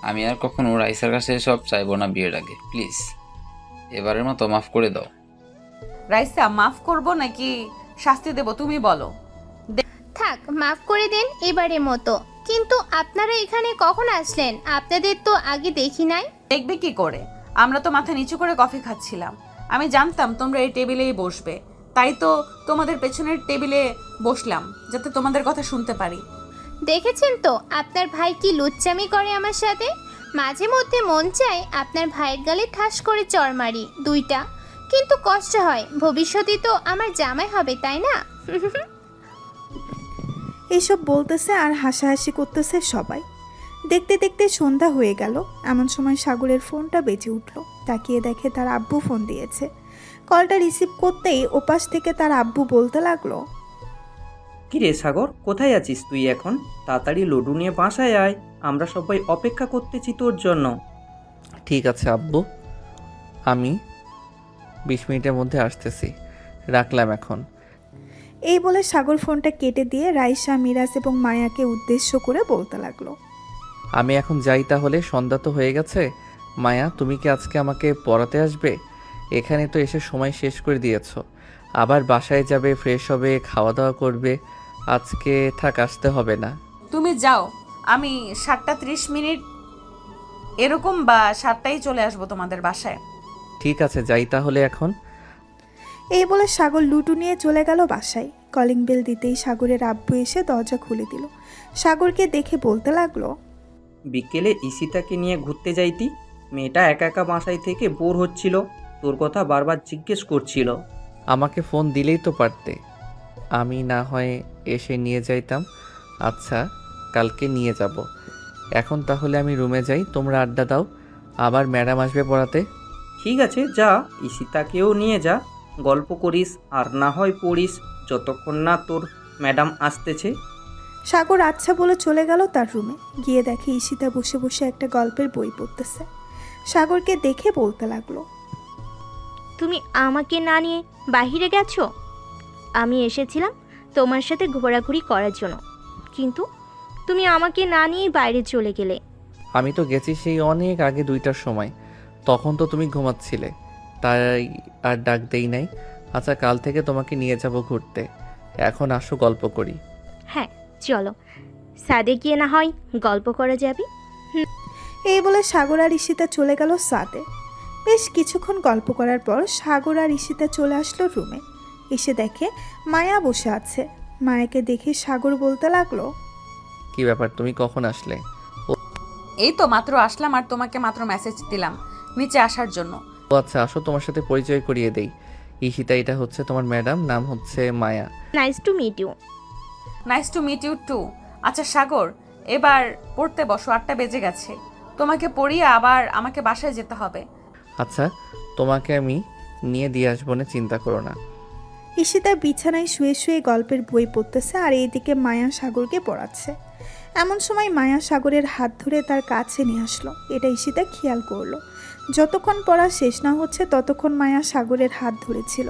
আমি আর কখনো রাইসার কাছে এসব চাইবো না বিয়ের আগে। প্লিজ এবারের মতো মাফ করে দাও। রাইসা, মাফ করব নাকি শাস্তি দেব তুমি বলো? থাক, মাফ করে দিন এবারের মতো। কিন্তু আপনারা এখানে কখন আসলেন? আপনাদের তো আগে দেখি নাই। দেখবে কি করে? আমরা তো মাথা নিচু করে কফি খাচ্ছিলাম। আমি জানতাম তোমরা এই টেবিলেই বসবে, তাই তো তোমাদের পেছনের টেবিলে বসলাম, যাতে তোমাদের কথা শুনতে পারি। দেখেছেন তো আপনার ভাই কি লুচ্চামি করে আমার সাথে। মাঝে মধ্যে মন চায় আপনার ভাইয়ের গালে ঠাস করে চড় মারি দুইটা, কিন্তু কষ্ট হয়। ভবিষ্যতে তো আমার জামাই হবে, তাই না? এইসব বলতেছে আর হাসাহাসি করতেছে সবাই। দেখতে দেখতে সন্ধ্যা হয়ে গেল। এমন সময় সাগরের ফোনটা বেজে উঠল। তাকিয়ে দেখে তার আব্বু ফোন দিয়েছে। কলটা রিসিভ করতেই ওপাশ থেকে তার আব্বু বলতে লাগলো, কি রে সাগর, কোথায় আছিস তুই এখন? তাড়াতাড়ি লডু নিয়ে বাসায় আয়, আমরা সবাই অপেক্ষা করতেছি তোর জন্য। ঠিক আছে আব্বু, আমি 20 মিনিটের মধ্যে আসতেছি, রাখলাম এখন। এই বলে সাগর ফোনটা কেটে দিয়ে রাইসা, মিরাজ এবং মায়াকে উদ্দেশ্য করে বলতে লাগলো, আমি এখন যাই তাহলে, সন্ধ্যা তো হয়ে গেছে। মায়া, তুমি কি আজকে আমাকে পড়াতে আসবে? এখানে তো এসে সময় শেষ করে দিয়েছো, আবার বাসায় যাবে, ফ্রেশ হবে, খাওয়া দাওয়া করবে। আজকে থাক, আসতে হবে না। তুমি যাও, আমি 7:30 এরকম বা 7টায় চলে আসবো তোমাদের বাসায়। ঠিক আছে, যাই তাহলে এখন। এই বলে সাগর লুটু নিয়ে চলে গেল বাসায়। কলিং বেল দিতেই সাগরের আব্বু এসে দরজা খুলে দিল। সাগরকে দেখে বলতে লাগলো, বিকেলে ঈশিতাকে নিয়ে ঘুরতে যাইতি। মেয়েটা একা একা বাসায় থেকে বোর হচ্ছিল, তোর কথা বারবার জিজ্ঞেস করছিল। আমাকে ফোন দিলেই তো পারতে, আমি না হয় এসে নিয়ে যাইতাম। আচ্ছা, কালকে নিয়ে যাব। এখন তাহলে আমি রুমে যাই, তোমরা আড্ডা দাও, আবার ম্যাডাম আসবে পড়াতে। ঠিক আছে যা, ঈশিতাকেও নিয়ে যা, গল্প করিস আর না হয় পড়িস যতক্ষণ না তোর ম্যাডাম আসতেছে। সাগর আচ্ছা বলে চলে গেল তার রুমে। গিয়ে দেখে ঈশিতা বসে বসে একটা গল্পের বই পড়তেছে। সাগরকে দেখে বলতে লাগলো, তুমি আমাকে না নিয়ে বাহিরে গেছো? আমি এসেছিলাম তোমার সাথে ঘোরাঘুরি করার জন্য, কিন্তু তুমি আমাকে না নিয়ে বাইরে চলে গেলে। আমি তো গেছি সেই অনেক আগে 2টার সময়, তখন তো তুমি ঘুমাচ্ছিলে, তাই আর ডাক দেই নাই। আচ্ছা, কাল থেকে তোমাকে নিয়ে যাব ঘুরতে। এখন আসো, গল্প করি। হ্যাঁ চলো, সাদে গিয়ে না হয় গল্প করা যাবে। এই বলে সাগর আর ঈশিতা চলে গেল সাদে। বেশ কিছুক্ষণ গল্প করার পর সাগর আর ঈশিতা চলে আসলো রুমে। এসে দেখে মায়া বসে আছে। মায়াকে দেখে সাগর বলতে লাগলো, কি ব্যাপার, তুমি কখন আসলে? এই তো মাত্র আসলাম, আর তোমাকে মাত্র মেসেজ দিলাম নিচে আসার জন্য। ও আচ্ছা, আসো, তোমার সাথে পরিচয় করিয়ে দেই। ঈশিতা, এটা হচ্ছে তোমার ম্যাডাম, নাম হচ্ছে Maya. Nice to meet you. Nice to meet you too. আচ্ছা সাগর, এবার পড়তে বসো, 8টা বেজে গেছে। তোমাকে পড়িয়ে আবার আমাকে বাসায় যেতে হবে। আচ্ছা, তোমাকে আমি নিয়ে দিয়ে আসবো না, চিন্তা করো না। ঈশিতা বিছানায় শুয়ে শুয়ে গল্পের বই পড়তেছে আর এইদিকে মায়া সাগরকে পড়াচ্ছে। এমন সময় মায়া সাগরের হাত ধরে তার কাছে নিয়ে আসলো। এটা ঈশিতা খেয়াল করলো। যতক্ষণ পড়া শেষ না হচ্ছে ততক্ষণ মায়া সাগরের হাত ধরেছিল।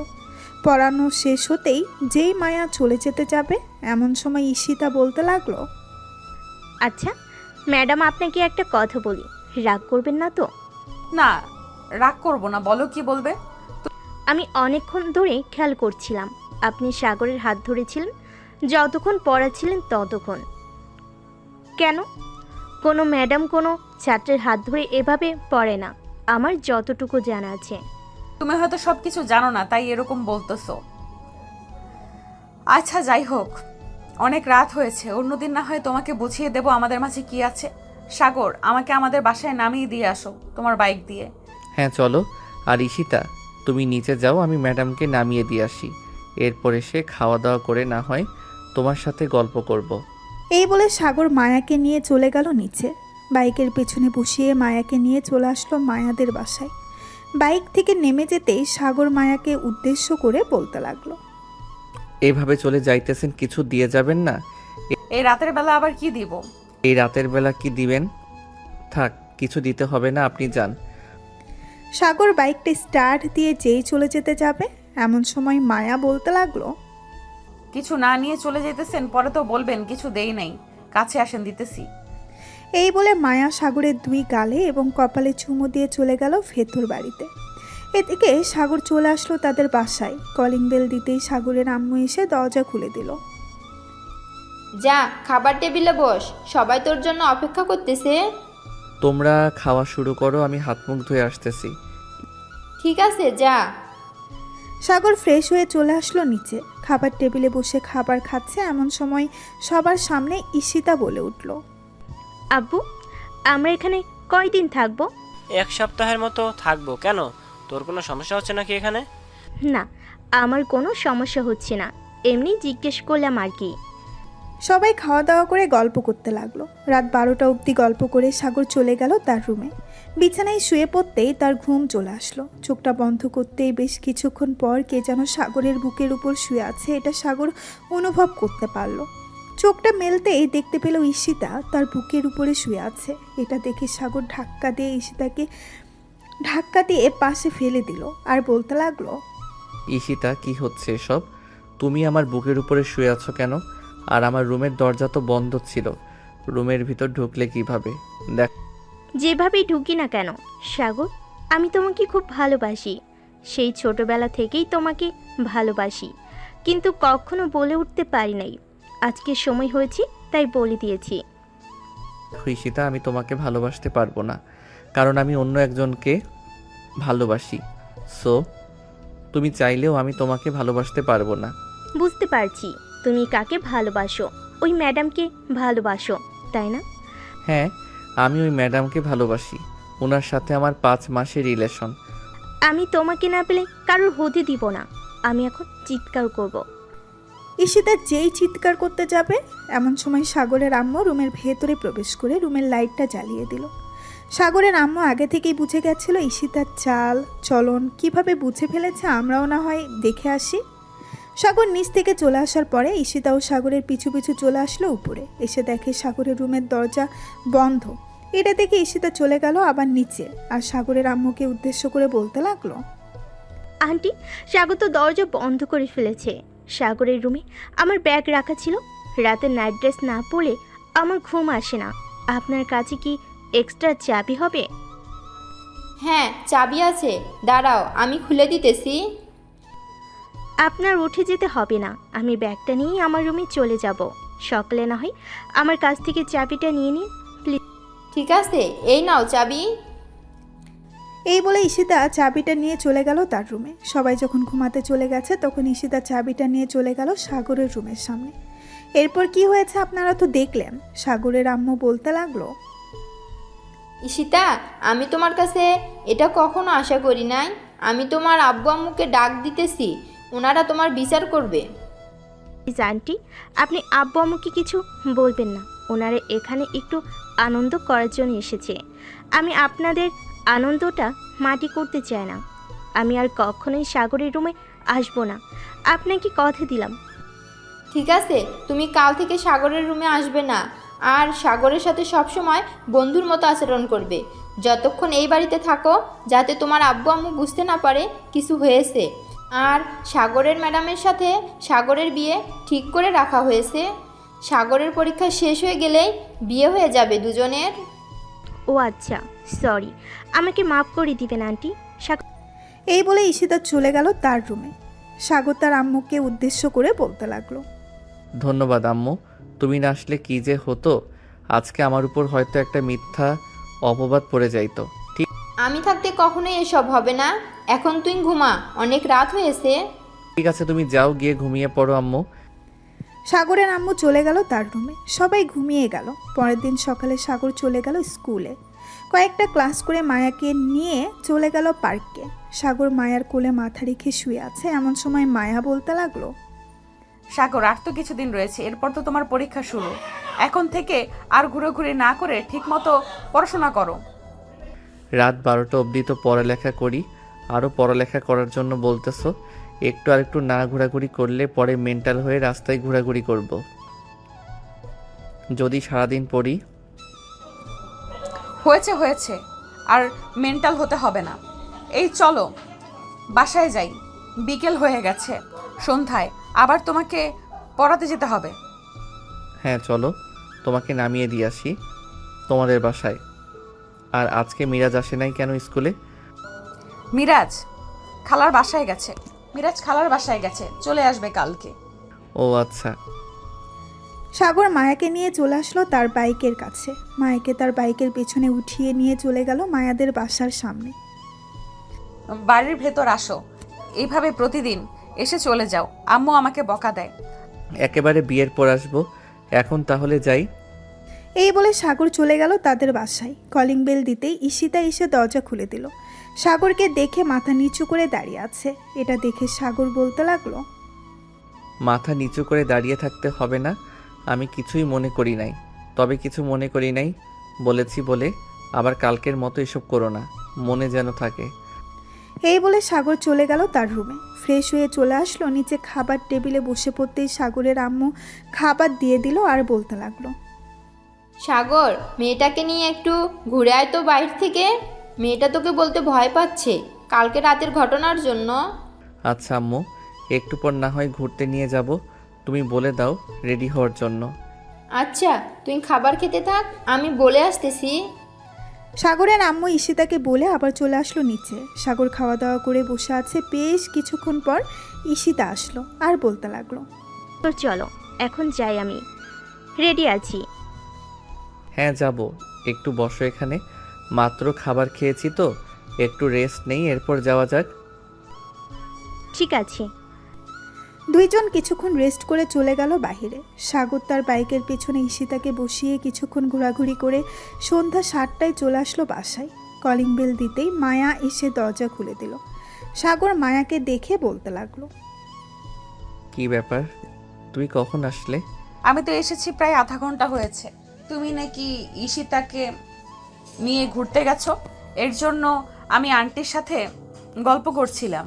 পড়ানো শেষ হতেই যেই মায়া চলে যেতে যাবে, এমন সময় ঈশিতা বলতে লাগলো, আচ্ছা ম্যাডাম, আপনাকে একটা কথা বলি, রাগ করবেন না তো? না, রাগ করব না, বলো কি বলবে। আমি অনেকক্ষণ ধরে খেয়াল করছিলাম আপনি সাগরের হাত ধরেছিলেন, যতক্ষণ পড়াচ্ছিলেন ততক্ষণ। কেন? কোনো ম্যাডাম কোনো ছাত্রের হাত ধরে এভাবে পড়ে না, আমার যতটুকু জানা আছে। তুমি হয়তো সবকিছু জানো না, তাই এরকম বলতেছো। আচ্ছা যাই হোক, অনেক রাত হয়েছে, অন্যদিন না হয় তোমাকে বুঝিয়ে দেব আমাদের মাঝে কি আছে। সাগর, আমাকে আমাদের বাসায় নামিয়ে দিয়ে আসো তোমার বাইক দিয়ে। হ্যাঁ চলো। আর ঈশিতা, তুমি নিচে যাও, আমি ম্যাডামকে নামিয়ে দিয়ে আসি। এরপর এসে খাওয়া দাওয়া করে না হয় তোমার সাথে গল্প করব। এই বলে সাগর মায়াকে নিয়ে চলে গেল নিচে। বাইকের পেছনে বসিয়ে মায়াকে নিয়ে চলে আসলো মায়াদের বাসায়। বাইক থেকে নেমে যেতেই সাগর মায়াকে উদ্দেশ্য করে বলতে লাগলো। এইভাবে চলে যাইতেছেন, কিছু দিয়ে যাবেন না? এই রাতের বেলা আবার কি দিব? এই রাতের বেলা কি দিবেন? থাক, কিছু দিতে হবে না, আপনি যান। সাগর বাইকটা স্টার্ট দিয়ে যেই চলে যেতে যাবে এমন সময় মায়া বলতে লাগলো, কিছু না নিয়ে চলে যেতেছেন, পরে তো বলবেন কিছু দেই নাই, কাছে আসেন দিতেছি। এই বলে মায়া সাগরের 2 গালে এবং কপালে চুমু দিয়ে চলে গেল ভেতর বাড়িতে। এদিকে সাগর চলে আসলো তাদের বাসায়। কলিং বেল দিতেই সাগরের আম্মু এসে দরজা খুলে দিল। যা, খাবার টেবিলে বস, সবাই তোর জন্য অপেক্ষা করতেছে। তোমরা খাওয়া শুরু করো, আমি হাত মুখ ধুয়ে আসতেছি। ঠিক আছে, যা। সাগর ফ্রেশ হয়ে চলে আসলো নিচে। খাবার টেবিলে বসে খাবার খাচ্ছে এমন সময় সবার সামনে ঈশিতা বলে উঠল, আব্বু, আমরা এখানে কয়দিন থাকবো? 1 সপ্তাহের মতো থাকবো। কেন, তোর কোনো সমস্যা হচ্ছে নাকি এখানে? না, আমার কোনো সমস্যা হচ্ছে না, এমনি জিজ্ঞেস করলাম আর কি। সবাই খাওয়া দাওয়া করে গল্প করতে লাগলো। রাত 12টা অবধি গল্প করে সাগর চলে গেল তার রুমে। বিছানায় শুয়ে পড়তেই তার ঘুম চলে আসলো। চোখটা বন্ধ করতেই বেশ কিছুক্ষণ পর কে যেন সাগরের বুকের উপর শুয়ে আছে, এটা সাগর অনুভব করতে পারলো। চোখটা মেলতেই দেখতে পেল ঈশিতা তার বুকের উপরে শুয়ে আছে। এটা দেখে সাগর ধাক্কা দিয়ে পাশে ফেলে দিল আর বলতে লাগলো, ঈশিতা, কি হচ্ছে এসব? তুমি আমার বুকের উপরে শুয়ে আছো কেন? আর আমার রুমের দরজা তো বন্ধ ছিল, রুমের ভিতর ঢুকলে কিভাবে? দেখ, যেভাবেই ঢুকি না কেন সাগর, আমি তোমাকে খুব ভালোবাসি। সেই ছোটবেলা থেকেই তোমাকে ভালোবাসি, কিন্তু কখনো বলে উঠতে পারি নাই। আজকে সময় হয়েছে তাই বলে দিয়েছি। ঈশিতা, আমি তোমাকে ভালোবাসতে পারবো না, কারণ আমি অন্য একজনকে ভালোবাসি। সো তুমি চাইলেও আমি তোমাকে ভালোবাসতে পারবো না। বুঝতে পারছি তুমি কাকে ভালোবাসো, ওই ম্যাডামকে ভালোবাসো, তাই না? হ্যাঁ, আমি ওই ম্যাডামকে ভালোবাসি। ওনার সাথে আমার 5 মাসের রিলেশন। আমি তোমাকে না পেলে কারোর হতে দিব না। আমি এখন চিৎকার করব। ঈশিতা যেই চিৎকার করতে যাবে এমন সময় সাগরের আম্মু রুমের ভেতরে প্রবেশ করে রুমের লাইটটা জ্বালিয়ে দিল। সাগরের আম্মু আগে থেকেই বুঝে গেছিল ঈশিতার চাল চলন কিভাবে বুঝে ফেলেছে, আমরাও না হয় দেখে আসি। সাগর নিচ থেকে চলে আসার পরে ঈশিতাও সাগরের পিছু পিছু চলে আসলো উপরে। এসে দেখে সাগরের রুমের দরজা বন্ধ। এটা দেখে ঈশিতা চলে গেল আবার নিচে আর সাগরের আম্মুকে উদ্দেশ্য করে বলতে লাগলো, আন্টি, সাগর তো দরজা বন্ধ করে ফেলেছে। সাগরের রুমে আমার ব্যাগ রাখা ছিল। রাতে নাইট ড্রেস না পরলে আমার ঘুম আসে না। আপনার কাছে কি এক্সট্রা চাবি হবে? হ্যাঁ, চাবি আছে, দাঁড়াও আমি খুলে দিতেছি। আপনার উঠে যেতে হবে না, আমি ব্যাগটা নিয়ে আমার রুমে চলে যাব। সকালে না হয় আমার কাছ থেকে চাবিটা নিয়ে নিন প্লিজ। ঠিক আছে, এই নাও চাবি। এই বলে ঈশিতা চাবিটা নিয়ে চলে গেল তার রুমে। সবাই যখন ঘুমাতে চলে গেছে তখন ঈশিতা চাবিটা নিয়ে চলে গেল সাগরের রুমের সামনে। এরপর কি হয়েছে আপনারা তো দেখলেন। সাগরের আম্মু বলতে লাগলো, ঈশিতা, আমি তোমার কাছে এটা কখনো আশা করি নাই। আমি তোমার আব্বু আম্মুকে ডাক দিতেছি, ওনারা তোমার বিচার করবে। আন্টি, আপনি আব্বু আম্মুকে কিছু বলবেন না, ওনারা এখানে একটু আনন্দ করার জন্য এসেছে। আমি আপনাদের আনন্দটা মাটি করতে চাই না। আমি আর কখনোই সাগরের রুমে আসবো না, আপনাকে কথা দিলাম। ঠিক আছে, তুমি কাল থেকে সাগরের রুমে আসবে না, আর সাগরের সাথে সবসময় বন্ধুর মতো আচরণ করবে যতক্ষণ এই বাড়িতে থাকো, যাতে তোমার আব্বু আম্মু বুঝতে না পারে কিছু হয়েছে। আর সাগরের ম্যাডামের সাথে সাগরের বিয়ে ঠিক করে রাখা হয়েছে। সাগরের পরীক্ষা শেষ হয়ে গেলেই বিয়ে হয়ে যাবে দুজনের। ও আচ্ছা, সরি, আমাকে মাফ করে দিবেন আন্টি। এই বলে ঈশিতা চলে গেল তার রুমে। সাগর তার আম্মুকে উদ্দেশ্য করে বলতে লাগলো, ধন্যবাদ আম্মু, তুমি না আসলে কি যে হতো। আজকে আমার উপর হয়তো একটা মিথ্যা অপবাদ পড়ে যাইতো। আমি থাকতে কখনোই এসব হবে না। এখন তুই ঘুমা, অনেক রাত হয়েছে। ঠিক আছে, তুমি যাও, গিয়ে ঘুমিয়ে পড়ো আম্মু। সাগরের আম্মু চলে গেল তার রুমে। সবাই ঘুমিয়ে গেল। পরের দিন সকালে সাগর চলে গেল স্কুলে। কয়েকটা ক্লাস করে মায়াকে নিয়ে চলে গেল পার্কে। সাগর মায়ার কোলে মাথা রেখে শুয়ে আছে। এমন সময় মায়া বলতে লাগলো, সাগর, আর তো কিছুদিন রয়েছে, এরপর তো তোমার পরীক্ষা শুরু। এখন থেকে আর ঘুরে না করে ঠিকমতো পড়াশোনা করো। রাত 12টা অবধি তো পড়ালেখা করি, আরও পড়ালেখা করার জন্য বলতেছো, একটু আর একটু না ঘোরাঘুরি করলে পরে মেন্টাল হয়ে রাস্তায় ঘোরাঘুরি করব। যদি সারাদিন পড়ি। হয়েছে হয়েছে, আর মেন্টাল হতে হবে না। এই চলো বাসায় যাই, বিকেল হয়ে গেছে, সন্ধ্যায় আবার তোমাকে পড়াতে যেতে হবে। হ্যাঁ চলো, তোমাকে নামিয়ে দিয়ে আসি তোমাদের বাসায়। আর আজকে মিরাজ আসে নাই কেন স্কুলে? মিরাজ খালার বাসায় গেছে। মিরাজ খালার বাসায় গেছে, চলে আসবে কালকে। ও আচ্ছা। সাগর মায়াকে নিয়ে চলে আসলো তার বাইকের কাছে। মায়াকে তার বাইকের পেছনে উঠিয়ে নিয়ে চলে গেল মায়াদের বাসার সামনে। বাড়ির ভেতর আসো, এইভাবে প্রতিদিন এসে চলে যাও, আম্মু আমাকে বকা দেয়। একেবারে বিয়ের পর আসবো, এখন তাহলে যাই। এই বলে সাগর চলে গেল তাদের বাসায়। কলিং বেল দিতেই ঈশিতা এসে দরজা খুলে দিল। সাগরকে দেখে মাথা নিচু করে দাঁড়িয়ে আছে। এটা দেখে সাগর বলতে লাগলো, মাথা নিচু করে দাঁড়িয়ে থাকতে হবে না, আমি কিছুই মনে করি নাই। তবে কিছু মনে করি নাই বলেছি বলে আবার কালকের মতো এসব করো না, মনে যেন থাকে। এই বলে সাগর চলে গেল তার রুমে। ফ্রেশ হয়ে চলে আসলো নিচে। খাবার টেবিলে বসে পড়তেই সাগরের আম্মু খাবার দিয়ে দিল আর বলতে লাগলো, সাগর, মেয়েটাকে নিয়ে একটু ঘুরে আয় তো বাইরে থেকে। মেয়েটা তোকে বলতে ভয় পাচ্ছে কালকে রাতের ঘটনার জন্য। আচ্ছা আম্মু, একটু পর না হয় ঘুরতে নিয়ে যাব, তুমি বলে দাও রেডি হওয়ার জন্য। আচ্ছা, তুই খাবার খেতে থাক, আমি বলে আসতেছি। সাগরের আম্মু ঈশিতাকে বলে আবার চলে আসলো নিচে। সাগর খাওয়া দাওয়া করে বসে আছে। বেশ কিছুক্ষণ পর ঈশিতা আসলো আর বলতে লাগলো, তো চলো এখন যাই, আমি রেডি আছি। হ্যাঁ যাব, একটু বসো এখানে, মাত্র খাবার খেয়েছি তো, একটু রেস্ট নেই, এরপর যাওয়া যাক। ঠিক আছে। দুইজন কিছুক্ষণ রেস্ট করে চলে গেল বাহিরে। সাগর তার বাইকের পেছনে ঈশিতাকে বসিয়ে কিছুক্ষণ ঘোরাঘুরি করে সন্ধ্যা 7টায় চলে আসলো বাসায়। কলিং বেল দিতেই মায়া এসে দরজা খুলে দিল। সাগর মায়াকে দেখে বলতে লাগলো, কি ব্যাপার, তুমি কখন আসলে? আমি তো এসেছি প্রায় আধা ঘন্টা হয়েছে। তুমি নাকি ঈশিতাকে নিয়ে ঘুরতে গেছো, এর জন্য আমি আন্টির সাথে গল্প করছিলাম।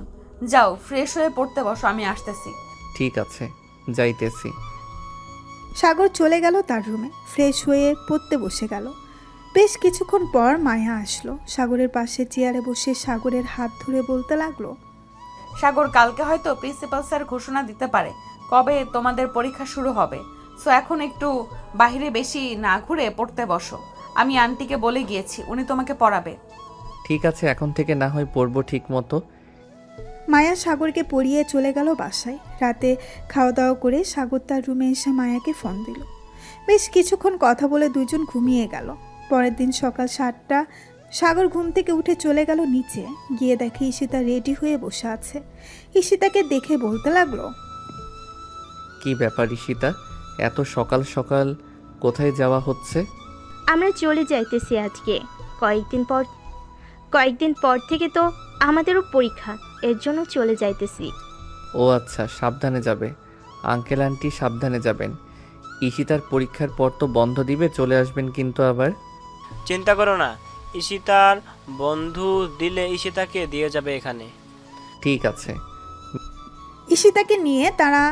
যাও ফ্রেশ হয়ে পড়তে বসো, আমি আসতেছি। ঠিক আছে, যাইতেছি। সাগর চলে গেল তার রুমে। ফ্রেশ হয়ে পড়তে বসে গেল। বেশ কিছুক্ষণ পর মায়া আসলো। সাগরের পাশে চেয়ারে বসে সাগরের হাত ধরে বলতে লাগলো, সাগর, কালকে হয়তো প্রিন্সিপাল স্যার ঘোষণা দিতে পারে কবে তোমাদের পরীক্ষা শুরু হবে। সো এখন একটু বাইরে বেশি না ঘুরে পড়তে বসো। আমি আন্টিকে বলে গিয়েছি, উনি তোমাকে পড়াবে। ঠিক আছে, এখন থেকে না হয় পড়বো ঠিক মতো। মায়া সাগরকে পড়িয়ে চলে গেল বাসায়। রাতে খাওয়া দাওয়া করে সাগর তার রুমে এসে মায়াকে ফোন দিল। বেশ কিছুক্ষণ কথা বলে দুজন ঘুমিয়ে গেল। পরের দিন সকাল 7টা সাগর ঘুম থেকে উঠে চলে গেল নিচে। গিয়ে দেখে ঈশিতা রেডি হয়ে বসে আছে। ঈশিতাকে দেখে বলতে লাগলো, কি ব্যাপার ঈশিতা, এত সকাল সকাল কোথায় যাওয়া হচ্ছে? আমরা চলে যাইতেছি আজকে। কয়েকদিন পর থেকে তো আমাদেরও পরীক্ষা, এর জন্য চলে যাইতেছি। ও আচ্ছা, সাবধানে যাবে। আঙ্কেল আন্টি সাবধানে যাবেন। ঈশিতার পরীক্ষার পর তো বন্ধ দিবে, চলে আসবেন কিন্তু আবার। চিন্তা করো না, ঈশিতার বন্ধু দিলে ঈশিতাকে দিয়ে যাবে এখানে। ঠিক আছে। ঈশিতাকে নিয়ে তারা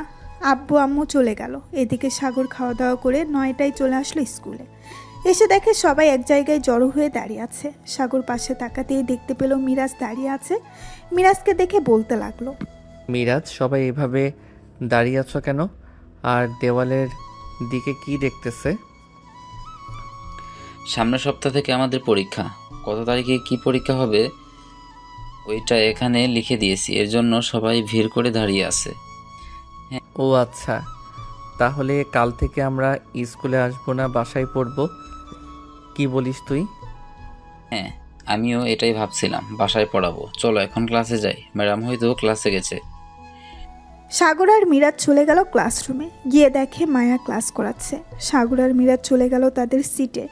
আব্বু আম্মু চলে গেল। এদিকে সাগর খাওয়া দাওয়া করে 9টায় চলে আসলো স্কুলে। এসে দেখে সবাই এক জায়গায় জড়ো হয়ে দাঁড়িয়ে আছে। সাগর পাশে তাকাতেই দেখতে পেল মিরাজ দাঁড়িয়ে আছে। মিরাজকে দেখে বলতে লাগলো, মিরাজ, সবাই এভাবে দাঁড়িয়ে আছো কেন? আর দেওয়ালের দিকে কি দেখতেছে? সামনের সপ্তাহ থেকে আমাদের পরীক্ষা। কত তারিখে কি পরীক্ষা হবে ওইটা এখানে লিখে দিয়েছি, এর জন্য সবাই ভিড় করে দাঁড়িয়ে আছে। ও আচ্ছা, তাহলে কাল থেকে আমরা স্কুলে আসবো না, বাসায় পড়বো। কি বলিস তুই? হ্যাঁ, আমিও এটাই ভাবছিলাম, বাসায় পড়াবো। চলো এখন ক্লাসে যাই, ম্যাডাম হয়তো ক্লাসে গেছে। সাগর আর মিরাজ চলে গেল ক্লাসরুমে। গিয়ে দেখে মায়া ক্লাস করাচ্ছে। সাগর আর মিরাজ চলে গেল তাদের সিটে।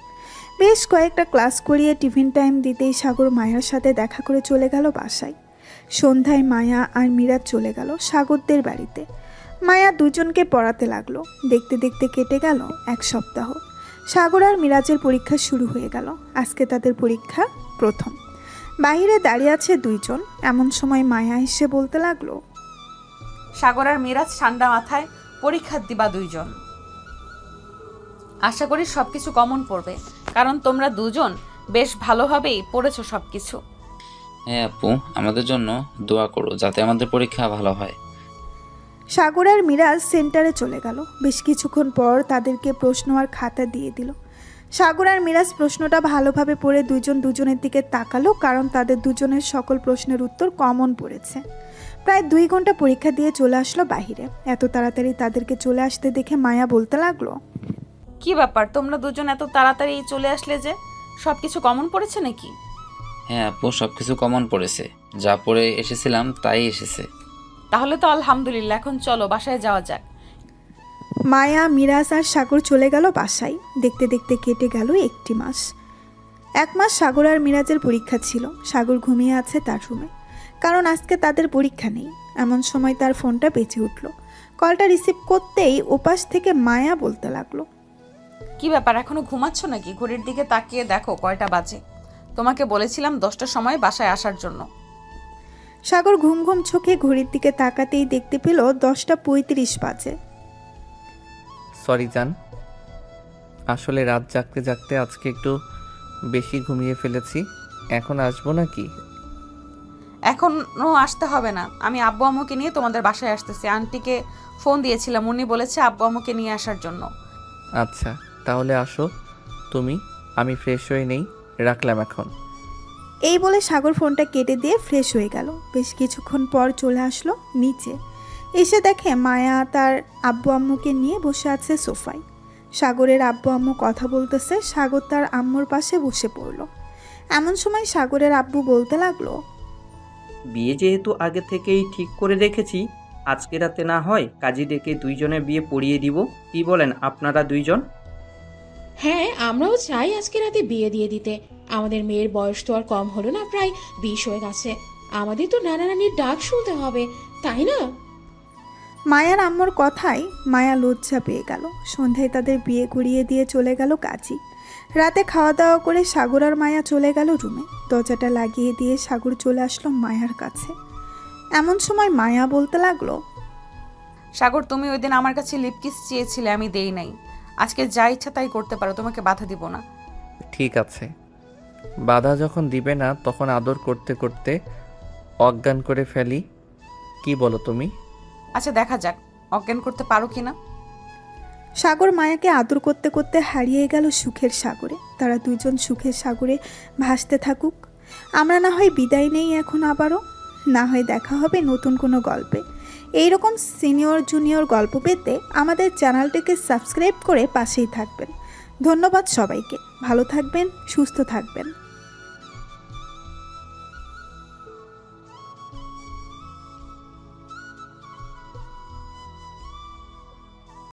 বেশ কয়েকটা ক্লাস করিয়ে টিফিন টাইম দিতেই সাগর মায়ার সাথে দেখা করে চলে গেল বাসায়। সন্ধ্যায় মায়া আর মিরাজ চলে গেল সাগরদের বাড়িতে। মায়া দুজনকে পড়াতে লাগলো। দেখতে দেখতে কেটে গেল 1 সপ্তাহ। সাগর আর মিরাজের পরীক্ষা শুরু হয়ে গেল। আজকে তাদের পরীক্ষা প্রথম। বাইরে দাঁড়িয়ে আছে দুইজন। এমন সময় মায়া এসে বলতে লাগলো, সাগর আর মিরাজ ঠান্ডা মাথায় পরীক্ষা দিবা দুইজন। আশা করি সবকিছু কমন পড়বে, কারণ তোমরা দুজন বেশ ভালোভাবেই পড়েছো সবকিছু। হ্যাঁ আপু, আমাদের জন্য দোয়া করো যাতে আমাদের পরীক্ষা ভালো হয়। সাগর আর মিরাজ সেন্টারে চলে গেল। বেশ কিছুক্ষণ পর তাদেরকে প্রশ্ন আর খাতা দিয়ে দিল। সাগর আর মিরাজ প্রশ্নটা ভালোভাবে পড়ে দুজন দুজনের দিকে তাকালো, কারণ তাদের দুজনের সকল প্রশ্নের উত্তর কমন পড়েছে। প্রায় 2 ঘন্টা পরীক্ষা দিয়ে চলে আসলো বাহিরে। এত তাড়াতাড়ি তাদেরকে চলে আসতে দেখে মায়া বলতে লাগলো, কি ব্যাপার, তোমরা দুজন এত তাড়াতাড়ি চলে আসলে যে? সবকিছু কমন পড়েছে নাকি? হ্যাঁ আপু, সব কিছু কমন পড়েছে, যা পড়ে এসেছিলাম তাই এসেছে। তাহলে তো আলহামদুলিল্লাহ, এখন চলো বাসায় যাওয়া যাক। মায়া, মিরাজ আর সাগর চলে গেল বাসায়। দেখতে দেখতে কেটে গেল 1 মাস। 1 মাস সাগর আর মিরাজের পরীক্ষা ছিল। সাগর ঘুমিয়ে আছে তার রুমে, কারণ আজকে তাদের পরীক্ষা নেই। এমন সময় তার ফোনটা বেজে উঠল। কলটা রিসিভ করতেই ওপাশ থেকে মায়া বলতে লাগলো, কি ব্যাপার, এখনো ঘুমাচ্ছ নাকি? ঘড়ির দিকে তাকিয়ে দেখো কয়টা বাজে। তোমাকে বলেছিলাম 10টার সময় বাসায় আসার জন্য। সাগর ঘুম ঘুম চোখে ঘড়ির দিকে তাকাতেই দেখতে পেল 10:35 বাজে। সরি জান, আসলে রাত জাগতে জাগতে আজকে একটু বেশি ঘুমিয়ে ফেলেছি। এখন আসবো নাকি? এখনো আসতে হবে না, আমি আব্বু আম্মুকে নিয়ে তোমাদের বাসায় আসতেছি। আন্টিকে ফোন দিয়েছিলাম, উনি বলেছে আব্বু আম্মুকে নিয়ে আসার জন্য। আচ্ছা তাহলে আসো তুমি, আমি ফ্রেশ হয়ে নেই, রাখলাম এখন। এই বলে সাগর ফোনটা কেটে দিয়ে ফ্রেশ হয়ে গেল। বেশ কিছুক্ষণ পর চলে আসলো নিচে। এসে দেখে মায়া তার আব্বু আম্মুকে নিয়ে বসে আছে সোফায়। সাগরের আব্বু আম্মু কথা বলতেছে। সাগর তার আম্মুর পাশে বসে পড়ল। এমন সময় সাগরের আব্বু বলতে লাগলো, বিয়ে যেহেতু আগে থেকেই ঠিক করে রেখেছি, আজকে রাতে না হয় কাজী ডেকে দুইজনের বিয়ে পড়িয়ে দিব। কি বলেন আপনারা দুইজন? হ্যাঁ, আমরাও চাই আজকে রাতে বিয়ে দিয়ে দিতে। আমাদের মেয়ের বয়স তো আর কম হলো না, প্রায় 20 হয়ে গেছে। আমাদের তো নানা নানির ডাক শুনতে হবে, তাই না? মায়ার আম্মুর কথায় মায়া লজ্জা পেয়ে গেল। সন্ধ্যায় তাদের বিয়ে করিয়ে দিয়ে চলে গেল কাজী। রাতে খাওয়া দাওয়া করে সাগর আর মায়া চলে গেল রুমে। দরজাটা লাগিয়ে দিয়ে সাগর চলে আসলো মায়ার কাছে। এমন সময় মায়া বলতে লাগলো, সাগর, তুমি ওই দিন আমার কাছে লিপকিস চেয়েছিলে, আমি দেই নাই। আজকে যা ইচ্ছা তাই করতে পারো, তোমাকে বাধা দিব না। ঠিক আছে, বাধা যখন দিবে না তখন আদর করতে করতে অজ্ঞান করে ফেলি, কি বলো তুমি? আচ্ছা দেখা যাক অজ্ঞান করতে পারো কিনা। সাগর মায়াকে আদর করতে করতে হারিয়ে গেল সুখের সাগরে। তারা দুজন সুখের সাগরে ভাসতে থাকুক। আমরা না হয় বিদায় নেই এখন, আবারও না হয় দেখা হবে নতুন কোনো গল্পে। এইরকম সিনিয়র জুনিয়র গল্প পেতে আমাদের চ্যানেলটিকে সাবস্ক্রাইব করে পাশেই থাকবেন। ধন্যবাদ সবাইকে। ভালো থাকবেন, সুস্থ থাকবেন।